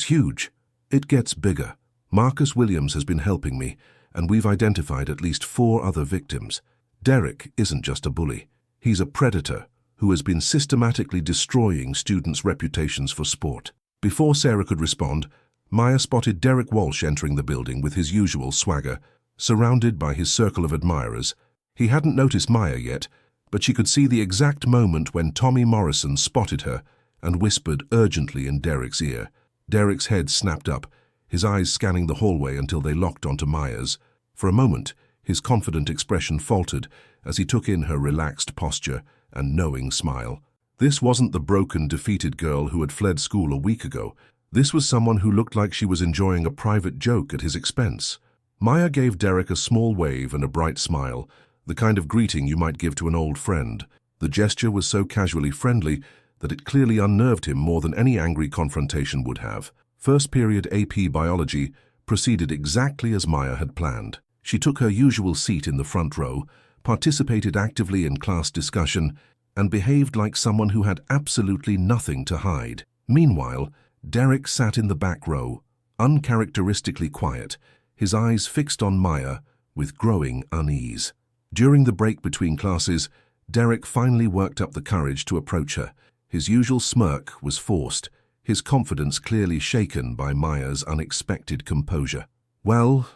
Speaker 1: huge. It gets bigger. Marcus Williams has been helping me, and we've identified at least 4 other victims. Derek isn't just a bully. He's a predator who has been systematically destroying students' reputations for sport." Before Sarah could respond, Maya spotted Derek Walsh entering the building with his usual swagger, surrounded by his circle of admirers. He hadn't noticed Maya yet, but she could see the exact moment when Tommy Morrison spotted her and whispered urgently in Derek's ear. Derek's head snapped up, his eyes scanning the hallway until they locked onto Maya's. For a moment, his confident expression faltered as he took in her relaxed posture and knowing smile. This wasn't the broken, defeated girl who had fled school a week ago. This was someone who looked like she was enjoying a private joke at his expense. Maya gave Derek a small wave and a bright smile, the kind of greeting you might give to an old friend. The gesture was so casually friendly that it clearly unnerved him more than any angry confrontation would have. First period AP Biology proceeded exactly as Maya had planned. She took her usual seat in the front row, participated actively in class discussion, and behaved like someone who had absolutely nothing to hide. Meanwhile, Derek sat in the back row, uncharacteristically quiet, his eyes fixed on Maya with growing unease. During the break between classes, Derek finally worked up the courage to approach her. His usual smirk was forced, his confidence clearly shaken by Maya's unexpected composure. Well,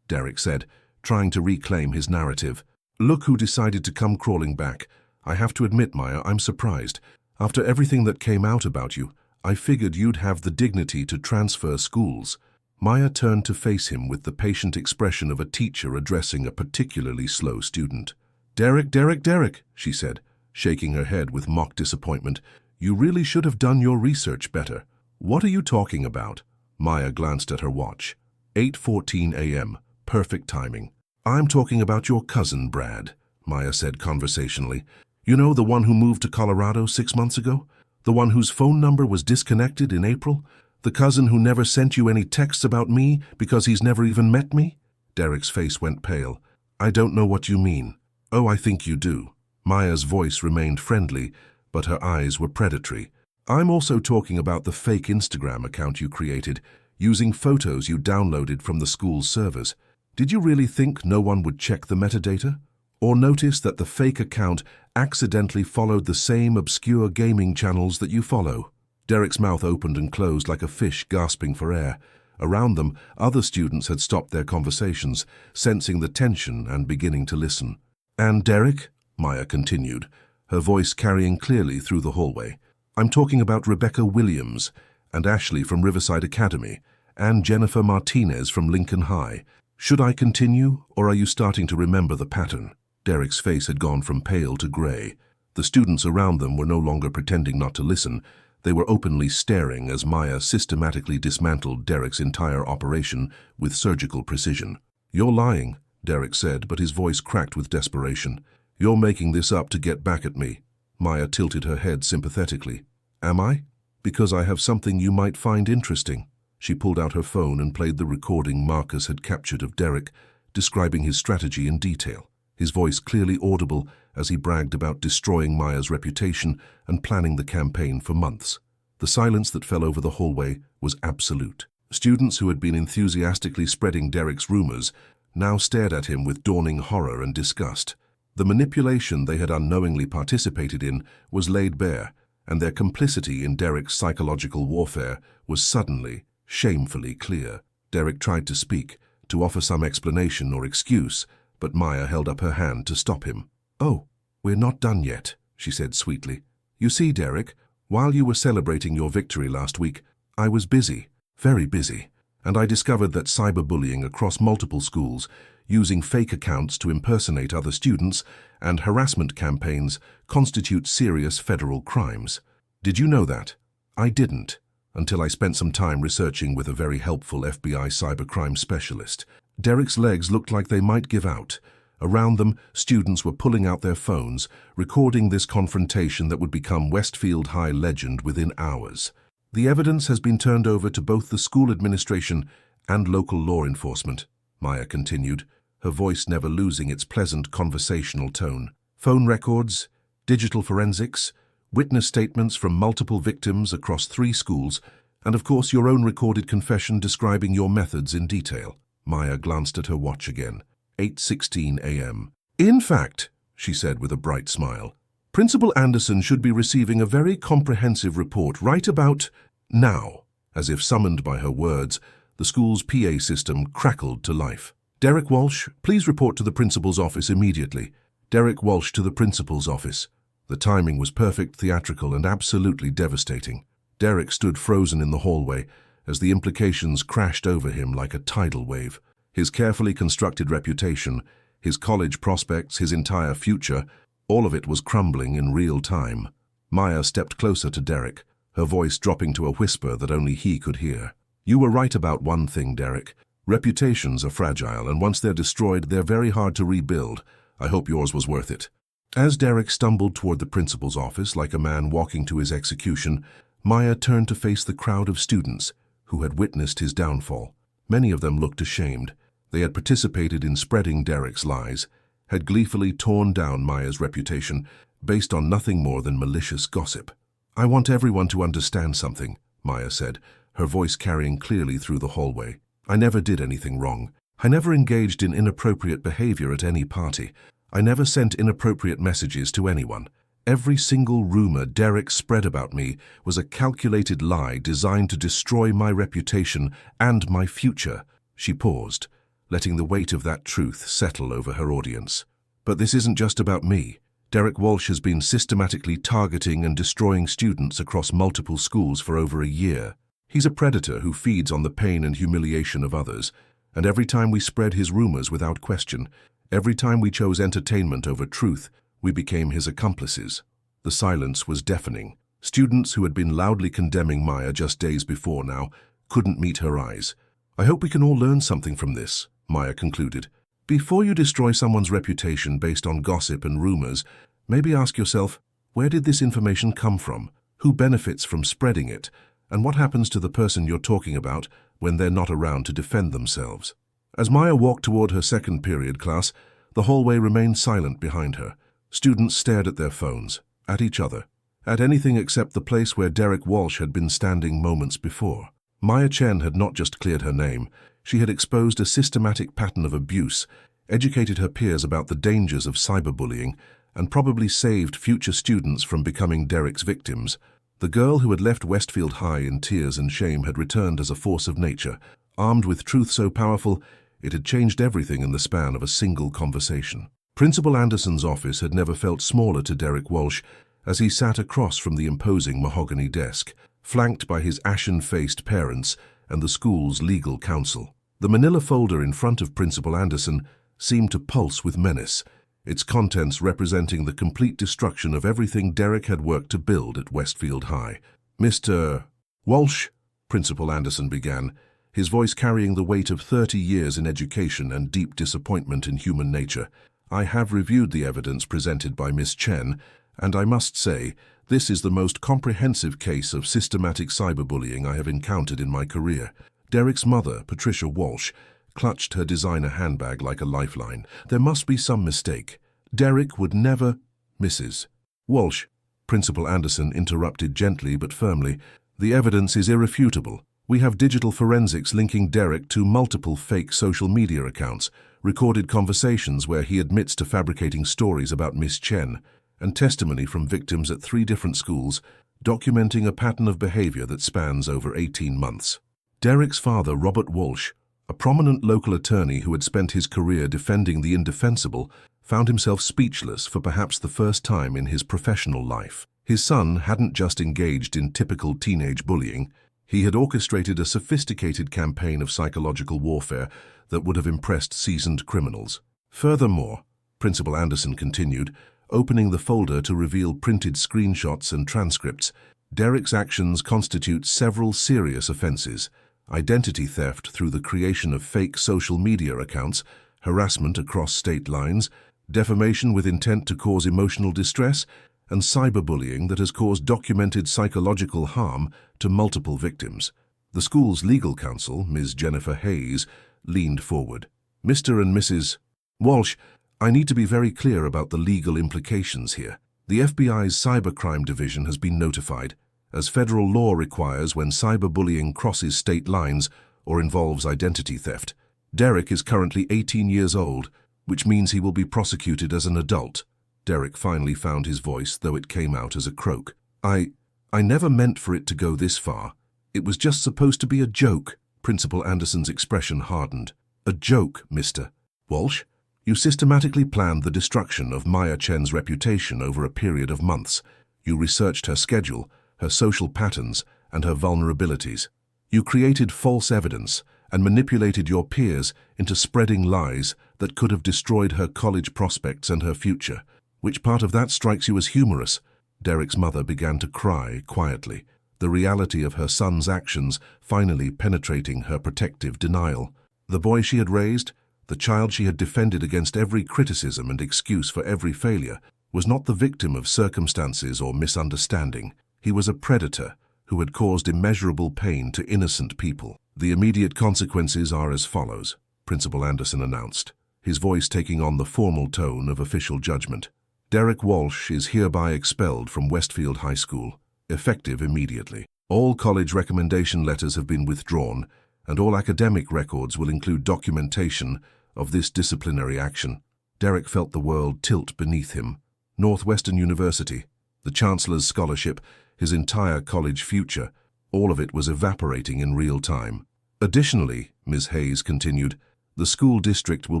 Speaker 1: Derek said, trying to reclaim his narrative. Look who decided to come crawling back. I have to admit, Maya, I'm surprised. After everything that came out about you, I figured you'd have the dignity to transfer schools. Maya turned to face him with the patient expression of a teacher addressing a particularly slow student. Derek, she said, shaking her head with mock disappointment. You really should have done your research better. What are you talking about? Maya glanced at her watch. 8:14 a.m. Perfect timing. I'm talking about your cousin, Brad, Maya said conversationally. You know, the one who moved to Colorado 6 months ago? The one whose phone number was disconnected in April? The cousin who never sent you any texts about me because he's never even met me? Derek's face went pale. I don't know what you mean. Oh, I think you do. Maya's voice remained friendly, but her eyes were predatory. I'm also talking about the fake Instagram account you created, using photos you downloaded from the school's servers. Did you really think no one would check the metadata? Or notice that the fake account accidentally followed the same obscure gaming channels that you follow? Derek's mouth opened and closed like a fish gasping for air. Around them, other students had stopped their conversations, sensing the tension and beginning to listen. And Derek, Maya continued, her voice carrying clearly through the hallway, I'm talking about Rebecca Williams and Ashley from Riverside Academy and Jennifer Martinez from Lincoln High. Should I continue, or are you starting to remember the pattern? Derek's face had gone from pale to gray. The students around them were no longer pretending not to listen. They were openly staring as Maya systematically dismantled Derek's entire operation with surgical precision. You're lying, Derek said, but his voice cracked with desperation. You're making this up to get back at me. Maya tilted her head sympathetically. Am I? Because I have something you might find interesting. She pulled out her phone and played the recording Marcus had captured of Derek, describing his strategy in detail, his voice clearly audible as he bragged about destroying Maya's reputation and planning the campaign for months. The silence that fell over the hallway was absolute. Students who had been enthusiastically spreading Derek's rumors now stared at him with dawning horror and disgust. The manipulation they had unknowingly participated in was laid bare, and their complicity in Derek's psychological warfare was suddenly, shamefully clear. Derek tried to speak, to offer some explanation or excuse, but Maya held up her hand to stop him. Oh, we're not done yet, she said sweetly. You see, Derek, while you were celebrating your victory last week, I was busy, very busy, and I discovered that cyberbullying across multiple schools, using fake accounts to impersonate other students, and harassment campaigns constitute serious federal crimes. Did you know that? I didn't, until I spent some time researching with a very helpful FBI cybercrime specialist. Derek's legs looked like they might give out. Around them, students were pulling out their phones, recording this confrontation that would become Westfield High legend within hours. The evidence has been turned over to both the school administration and local law enforcement, Maya continued, her voice never losing its pleasant conversational tone. Phone records, digital forensics, witness statements from multiple victims across 3 schools, and of course your own recorded confession describing your methods in detail. Maya glanced at her watch again. 8:16 a.m. In fact, she said with a bright smile, Principal Anderson should be receiving a very comprehensive report right about now. As if summoned by her words, the school's PA system crackled to life. Derek Walsh, please report to the principal's office immediately. Derek Walsh to the principal's office. The timing was perfect, theatrical, and absolutely devastating. Derek stood frozen in the hallway as the implications crashed over him like a tidal wave. His carefully constructed reputation, his college prospects, his entire future, all of it was crumbling in real time. Maya stepped closer to Derek, her voice dropping to a whisper that only he could hear. You were right about one thing, Derek. Reputations are fragile, and once they're destroyed, they're very hard to rebuild. I hope yours was worth it. As Derek stumbled toward the principal's office like a man walking to his execution, Maya turned to face the crowd of students who had witnessed his downfall. Many of them looked ashamed. They had participated in spreading Derek's lies, had gleefully torn down Maya's reputation based on nothing more than malicious gossip. "I want everyone to understand something," Maya said, her voice carrying clearly through the hallway. "I never did anything wrong. I never engaged in inappropriate behavior at any party. I never sent inappropriate messages to anyone. Every single rumor Derek spread about me was a calculated lie designed to destroy my reputation and my future." She paused, letting the weight of that truth settle over her audience. "But this isn't just about me. Derek Walsh has been systematically targeting and destroying students across multiple schools for over a year. He's a predator who feeds on the pain and humiliation of others, and every time we spread his rumors without question, every time we chose entertainment over truth, we became his accomplices." The silence was deafening. Students who had been loudly condemning Maya just days before now couldn't meet her eyes. "I hope we can all learn something from this," Maya concluded. "Before you destroy someone's reputation based on gossip and rumors, maybe ask yourself, where did this information come from? Who benefits from spreading it? And what happens to the person you're talking about when they're not around to defend themselves?" As Maya walked toward her second period class, the hallway remained silent behind her. Students stared at their phones, at each other, at anything except the place where Derek Walsh had been standing moments before. Maya Chen had not just cleared her name, she had exposed a systematic pattern of abuse, educated her peers about the dangers of cyberbullying, and probably saved future students from becoming Derek's victims. The girl who had left Westfield High in tears and shame had returned as a force of nature, armed with truth so powerful it had changed everything in the span of a single conversation. Principal Anderson's office had never felt smaller to Derek Walsh as he sat across from the imposing mahogany desk, flanked by his ashen-faced parents and the school's legal counsel. The manila folder in front of Principal Anderson seemed to pulse with menace, its contents representing the complete destruction of everything Derek had worked to build at Westfield High. "Mr. Walsh," Principal Anderson began, his voice carrying the weight of 30 years in education and deep disappointment in human nature, "I have reviewed the evidence presented by Miss Chen, and I must say, this is the most comprehensive case of systematic cyberbullying I have encountered in my career." Derek's mother, Patricia Walsh, clutched her designer handbag like a lifeline. "There must be some mistake. Derek would never—" "Mrs. Walsh," Principal Anderson interrupted gently but firmly, "the evidence is irrefutable. We have digital forensics linking Derek to multiple fake social media accounts, recorded conversations where he admits to fabricating stories about Miss Chen, and testimony from victims at 3 different schools, documenting a pattern of behavior that spans over 18 months. Derek's father, Robert Walsh, a prominent local attorney who had spent his career defending the indefensible, found himself speechless for perhaps the first time in his professional life. His son hadn't just engaged in typical teenage bullying, he had orchestrated a sophisticated campaign of psychological warfare that would have impressed seasoned criminals. Furthermore, Principal Anderson continued, opening the folder to reveal printed screenshots and transcripts, Derek's actions constitute several serious offenses: identity theft through the creation of fake social media accounts, harassment across state lines, defamation with intent to cause emotional distress, and cyberbullying that has caused documented psychological harm to multiple victims. The school's legal counsel, Ms. Jennifer Hayes, leaned forward. "Mr. and Mrs. Walsh, I need to be very clear about the legal implications here. The FBI's Cybercrime Division has been notified, as federal law requires when cyberbullying crosses state lines or involves identity theft. Derek is currently 18 years old, which means he will be prosecuted as an adult." Derek finally found his voice, though it came out as a croak. I never meant for it to go this far. It was just supposed to be a joke." Principal Anderson's expression hardened. "A joke, Mr. Walsh? You systematically planned the destruction of Maya Chen's reputation over a period of months. You researched her schedule, her social patterns, and her vulnerabilities. You created false evidence and manipulated your peers into spreading lies that could have destroyed her college prospects and her future. Which part of that strikes you as humorous?" Derek's mother began to cry quietly, the reality of her son's actions finally penetrating her protective denial. The boy she had raised, the child she had defended against every criticism and excuse for every failure, was not the victim of circumstances or misunderstanding. He was a predator who had caused immeasurable pain to innocent people. The immediate consequences are as follows, Principal Anderson announced, his voice taking on the formal tone of official judgment. Derek Walsh is hereby expelled from Westfield High School, effective immediately. All college recommendation letters have been withdrawn, and all academic records will include documentation of this disciplinary action. Derek felt the world tilt beneath him. Northwestern University, the Chancellor's scholarship, his entire college future, all of it was evaporating in real time. Additionally, Ms. Hayes continued, the school district will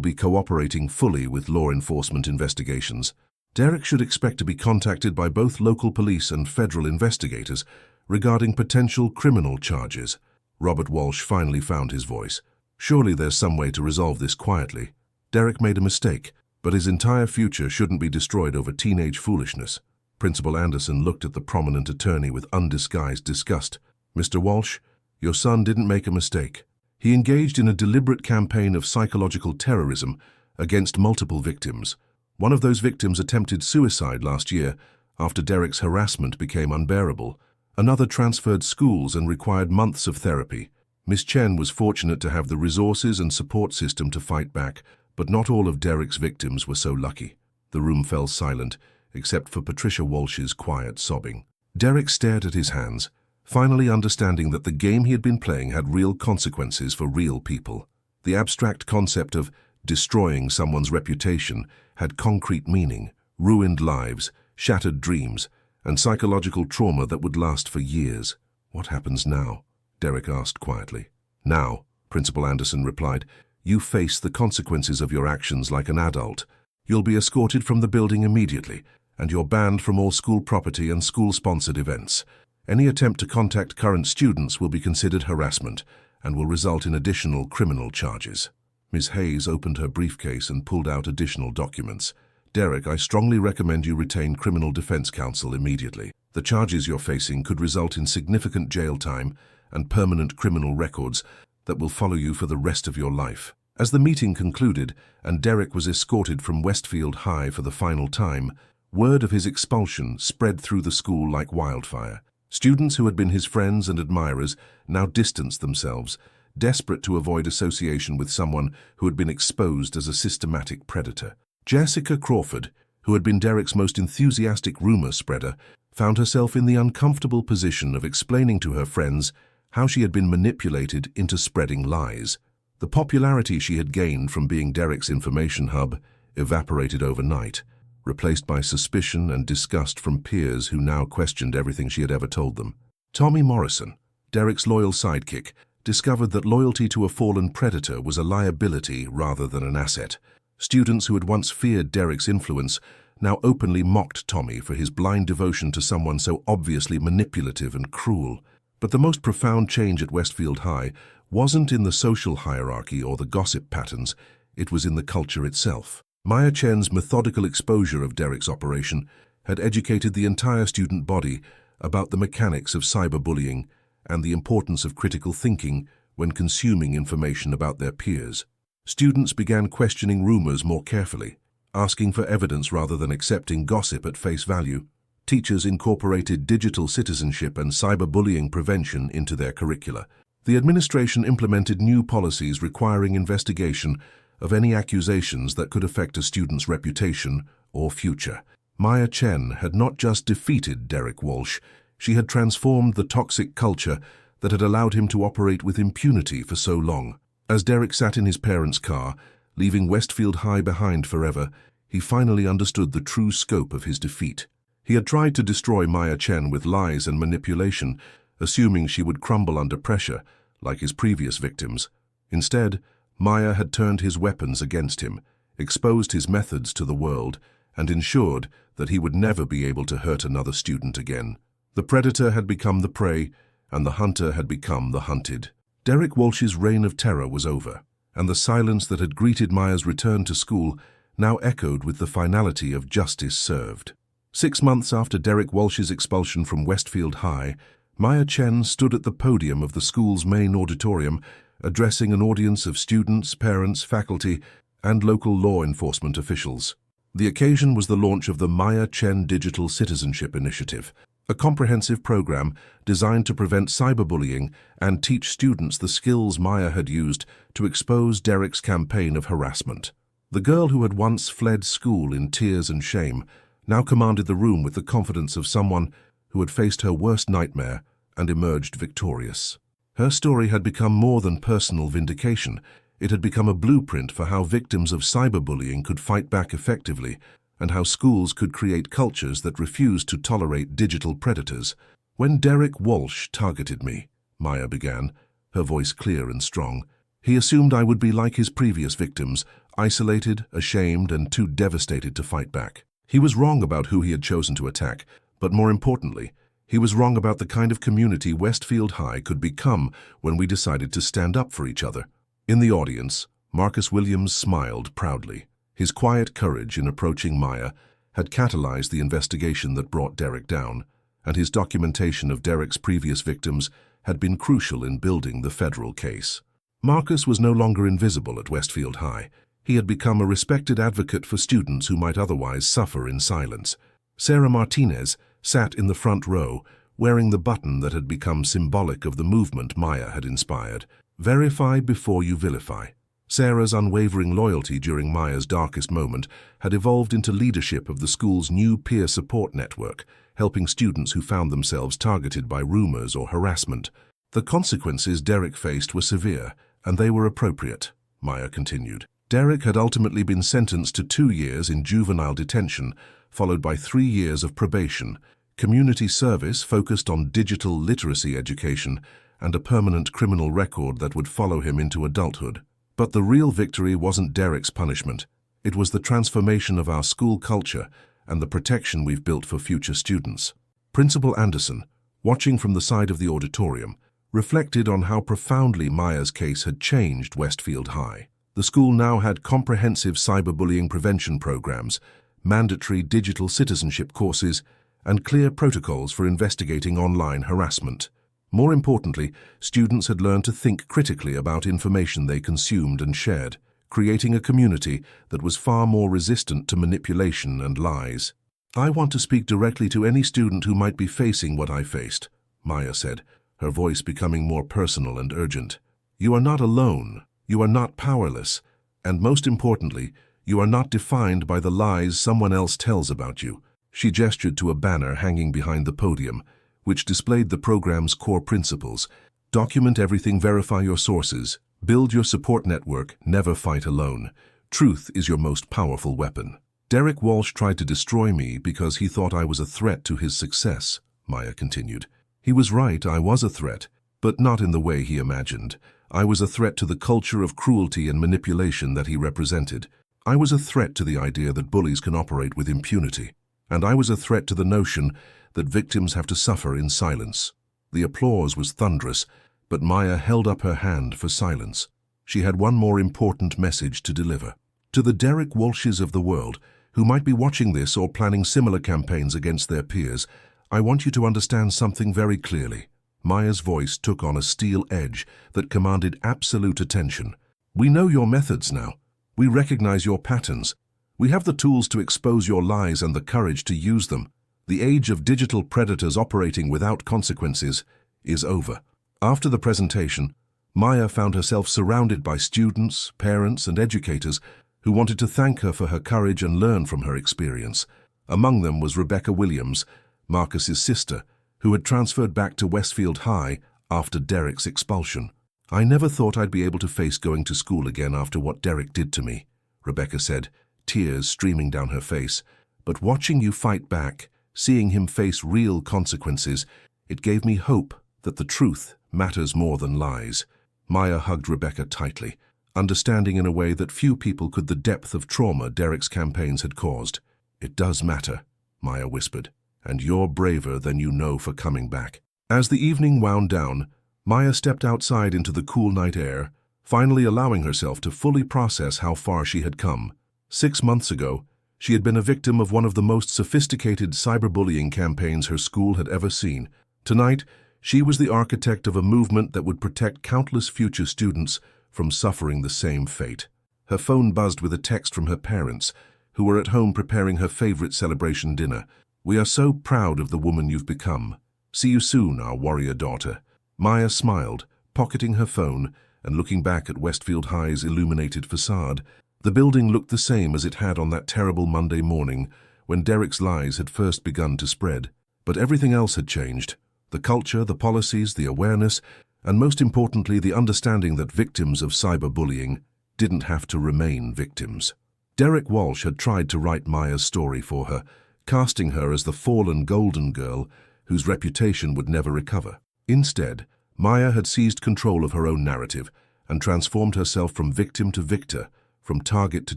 Speaker 1: be cooperating fully with law enforcement investigations. Derek should expect to be contacted by both local police and federal investigators regarding potential criminal charges. Robert Walsh finally found his voice. Surely there's some way to resolve this quietly. Derek made a mistake, but his entire future shouldn't be destroyed over teenage foolishness. Principal Anderson looked at the prominent attorney with undisguised disgust. Mr. Walsh, your son didn't make a mistake. He engaged in a deliberate campaign of psychological terrorism against multiple victims. One of those victims attempted suicide last year after Derek's harassment became unbearable. Another transferred schools and required months of therapy. Miss Chen was fortunate to have the resources and support system to fight back, but not all of Derek's victims were so lucky. The room fell silent, except for Patricia Walsh's quiet sobbing. Derek stared at his hands, finally understanding that the game he had been playing had real consequences for real people. The abstract concept of destroying someone's reputation had concrete meaning, ruined lives, shattered dreams, and psychological trauma that would last for years. What happens now? Derek asked quietly. Now, Principal Anderson replied, you face the consequences of your actions like an adult. You'll be escorted from the building immediately, and you're banned from all school property and school-sponsored events. Any attempt to contact current students will be considered harassment and will result in additional criminal charges. Ms. Hayes opened her briefcase and pulled out additional documents. Derek, I strongly recommend you retain criminal defense counsel immediately. The charges you're facing could result in significant jail time and permanent criminal records that will follow you for the rest of your life. As the meeting concluded and Derek was escorted from Westfield High for the final time, word of his expulsion spread through the school like wildfire. Students who had been his friends and admirers now distanced themselves, desperate to avoid association with someone who had been exposed as a systematic predator. Jessica Crawford, who had been Derek's most enthusiastic rumor spreader, found herself in the uncomfortable position of explaining to her friends how she had been manipulated into spreading lies. The popularity she had gained from being Derek's information hub evaporated overnight, replaced by suspicion and disgust from peers who now questioned everything she had ever told them. Tommy Morrison, Derek's loyal sidekick, discovered that loyalty to a fallen predator was a liability rather than an asset. Students who had once feared Derek's influence now openly mocked Tommy for his blind devotion to someone so obviously manipulative and cruel. But the most profound change at Westfield High wasn't in the social hierarchy or the gossip patterns, it was in the culture itself. Maya Chen's methodical exposure of Derek's operation had educated the entire student body about the mechanics of cyberbullying and the importance of critical thinking when consuming information about their peers. Students began questioning rumors more carefully, asking for evidence rather than accepting gossip at face value. Teachers incorporated digital citizenship and cyberbullying prevention into their curricula. The administration implemented new policies requiring investigation of any accusations that could affect a student's reputation or future. Maya Chen had not just defeated Derek Walsh, she had transformed the toxic culture that had allowed him to operate with impunity for so long. As Derek sat in his parents' car, leaving Westfield High behind forever, he finally understood the true scope of his defeat. He had tried to destroy Maya Chen with lies and manipulation, assuming she would crumble under pressure, like his previous victims. Instead, Maya had turned his weapons against him, exposed his methods to the world, and ensured that he would never be able to hurt another student again. The predator had become the prey, and the hunter had become the hunted. Derek Walsh's reign of terror was over, and the silence that had greeted Maya's return to school now echoed with the finality of justice served. 6 months after Derek Walsh's expulsion from Westfield High, Maya Chen stood at the podium of the school's main auditorium, addressing an audience of students, parents, faculty, and local law enforcement officials. The occasion was the launch of the Maya Chen Digital Citizenship Initiative, a comprehensive program designed to prevent cyberbullying and teach students the skills Maya had used to expose Derek's campaign of harassment. The girl who had once fled school in tears and shame now commanded the room with the confidence of someone who had faced her worst nightmare and emerged victorious. Her story had become more than personal vindication. It had become a blueprint for how victims of cyberbullying could fight back effectively and how schools could create cultures that refused to tolerate digital predators. When Derek Walsh targeted me, Maya began, her voice clear and strong, he assumed I would be like his previous victims, isolated, ashamed, and too devastated to fight back. He was wrong about who he had chosen to attack, but more importantly, he was wrong about the kind of community Westfield High could become when we decided to stand up for each other. In the audience, Marcus Williams smiled proudly. His quiet courage in approaching Maya had catalyzed the investigation that brought Derek down, and his documentation of Derek's previous victims had been crucial in building the federal case. Marcus was no longer invisible at Westfield High. He had become a respected advocate for students who might otherwise suffer in silence. Sarah Martinez sat in the front row, wearing the button that had become symbolic of the movement Maya had inspired. Verify before you vilify. Sarah's unwavering loyalty during Maya's darkest moment had evolved into leadership of the school's new peer support network, helping students who found themselves targeted by rumors or harassment. The consequences Derek faced were severe, and they were appropriate, Maya continued. Derek had ultimately been sentenced to 2 years in juvenile detention, followed by 3 years of probation, community service focused on digital literacy education, and a permanent criminal record that would follow him into adulthood. But the real victory wasn't Derek's punishment. It was the transformation of our school culture and the protection we've built for future students. Principal Anderson, watching from the side of the auditorium, reflected on how profoundly Maya's case had changed Westfield High. The school now had comprehensive cyberbullying prevention programs, mandatory digital citizenship courses, and clear protocols for investigating online harassment. More importantly, students had learned to think critically about information they consumed and shared, creating a community that was far more resistant to manipulation and lies. I want to speak directly to any student who might be facing what I faced, Maya said, her voice becoming more personal and urgent. You are not alone, you are not powerless, and most importantly, you are not defined by the lies someone else tells about you. She gestured to a banner hanging behind the podium, which displayed the program's core principles. Document everything, verify your sources, build your support network, never fight alone. Truth is your most powerful weapon. Derek Walsh tried to destroy me because he thought I was a threat to his success, Maya continued. He was right, I was a threat, but not in the way he imagined. I was a threat to the culture of cruelty and manipulation that he represented. I was a threat to the idea that bullies can operate with impunity. And I was a threat to the notion that victims have to suffer in silence. The applause was thunderous, but Maya held up her hand for silence. She had one more important message to deliver. To the Derek Walshes of the world, who might be watching this or planning similar campaigns against their peers, I want you to understand something very clearly. Maya's voice took on a steel edge that commanded absolute attention. We know your methods now. We recognize your patterns. We have the tools to expose your lies and the courage to use them. The age of digital predators operating without consequences is over. After the presentation, Maya found herself surrounded by students, parents, and educators who wanted to thank her for her courage and learn from her experience. Among them was Rebecca Williams, Marcus's sister, who had transferred back to Westfield High after Derek's expulsion. I never thought I'd be able to face going to school again after what Derek did to me, Rebecca said, tears streaming down her face. But watching you fight back, seeing him face real consequences, it gave me hope that the truth matters more than lies. Maya hugged Rebecca tightly, understanding in a way that few people could the depth of trauma Derek's campaigns had caused. It does matter, Maya whispered, and you're braver than you know for coming back. As the evening wound down, Maya stepped outside into the cool night air, finally allowing herself to fully process how far she had come. 6 months ago, she had been a victim of one of the most sophisticated cyberbullying campaigns her school had ever seen. Tonight, she was the architect of a movement that would protect countless future students from suffering the same fate. Her phone buzzed with a text from her parents, who were at home preparing her favorite celebration dinner. "We are so proud of the woman you've become. See you soon, our warrior daughter." Maya smiled, pocketing her phone and looking back at Westfield High's illuminated facade. The building looked the same as it had on that terrible Monday morning when Derek's lies had first begun to spread. But everything else had changed. The culture, the policies, the awareness, and most importantly, the understanding that victims of cyberbullying didn't have to remain victims. Derek Walsh had tried to write Maya's story for her, casting her as the fallen golden girl whose reputation would never recover. Instead, Maya had seized control of her own narrative and transformed herself from victim to victor, from target to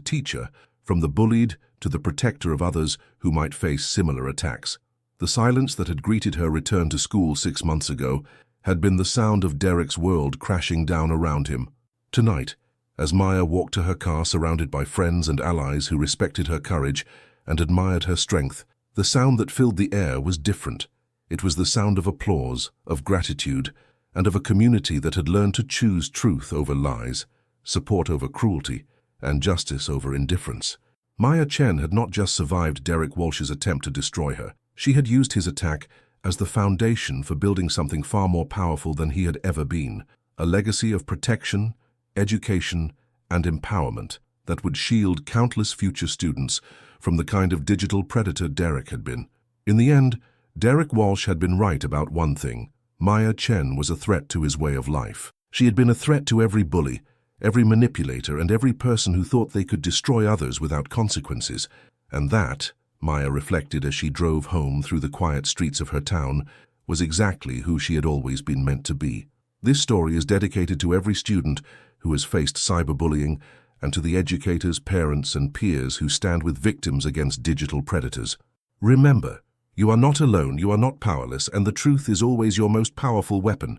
Speaker 1: teacher, from the bullied to the protector of others who might face similar attacks. The silence that had greeted her return to school 6 months ago had been the sound of Derek's world crashing down around him. Tonight, as Maya walked to her car surrounded by friends and allies who respected her courage and admired her strength, the sound that filled the air was different. It was the sound of applause, of gratitude, and of a community that had learned to choose truth over lies, support over cruelty, and justice over indifference. Maya Chen had not just survived Derek Walsh's attempt to destroy her. She had used his attack as the foundation for building something far more powerful than he had ever been, a legacy of protection, education, and empowerment that would shield countless future students from the kind of digital predator Derek had been. In the end, Derek Walsh had been right about one thing. Maya Chen was a threat to his way of life. She had been a threat to every bully, every manipulator, and every person who thought they could destroy others without consequences. And that, Maya reflected as she drove home through the quiet streets of her town, was exactly who she had always been meant to be. This story is dedicated to every student who has faced cyberbullying and to the educators, parents, and peers who stand with victims against digital predators. Remember, you are not alone, you are not powerless, and the truth is always your most powerful weapon.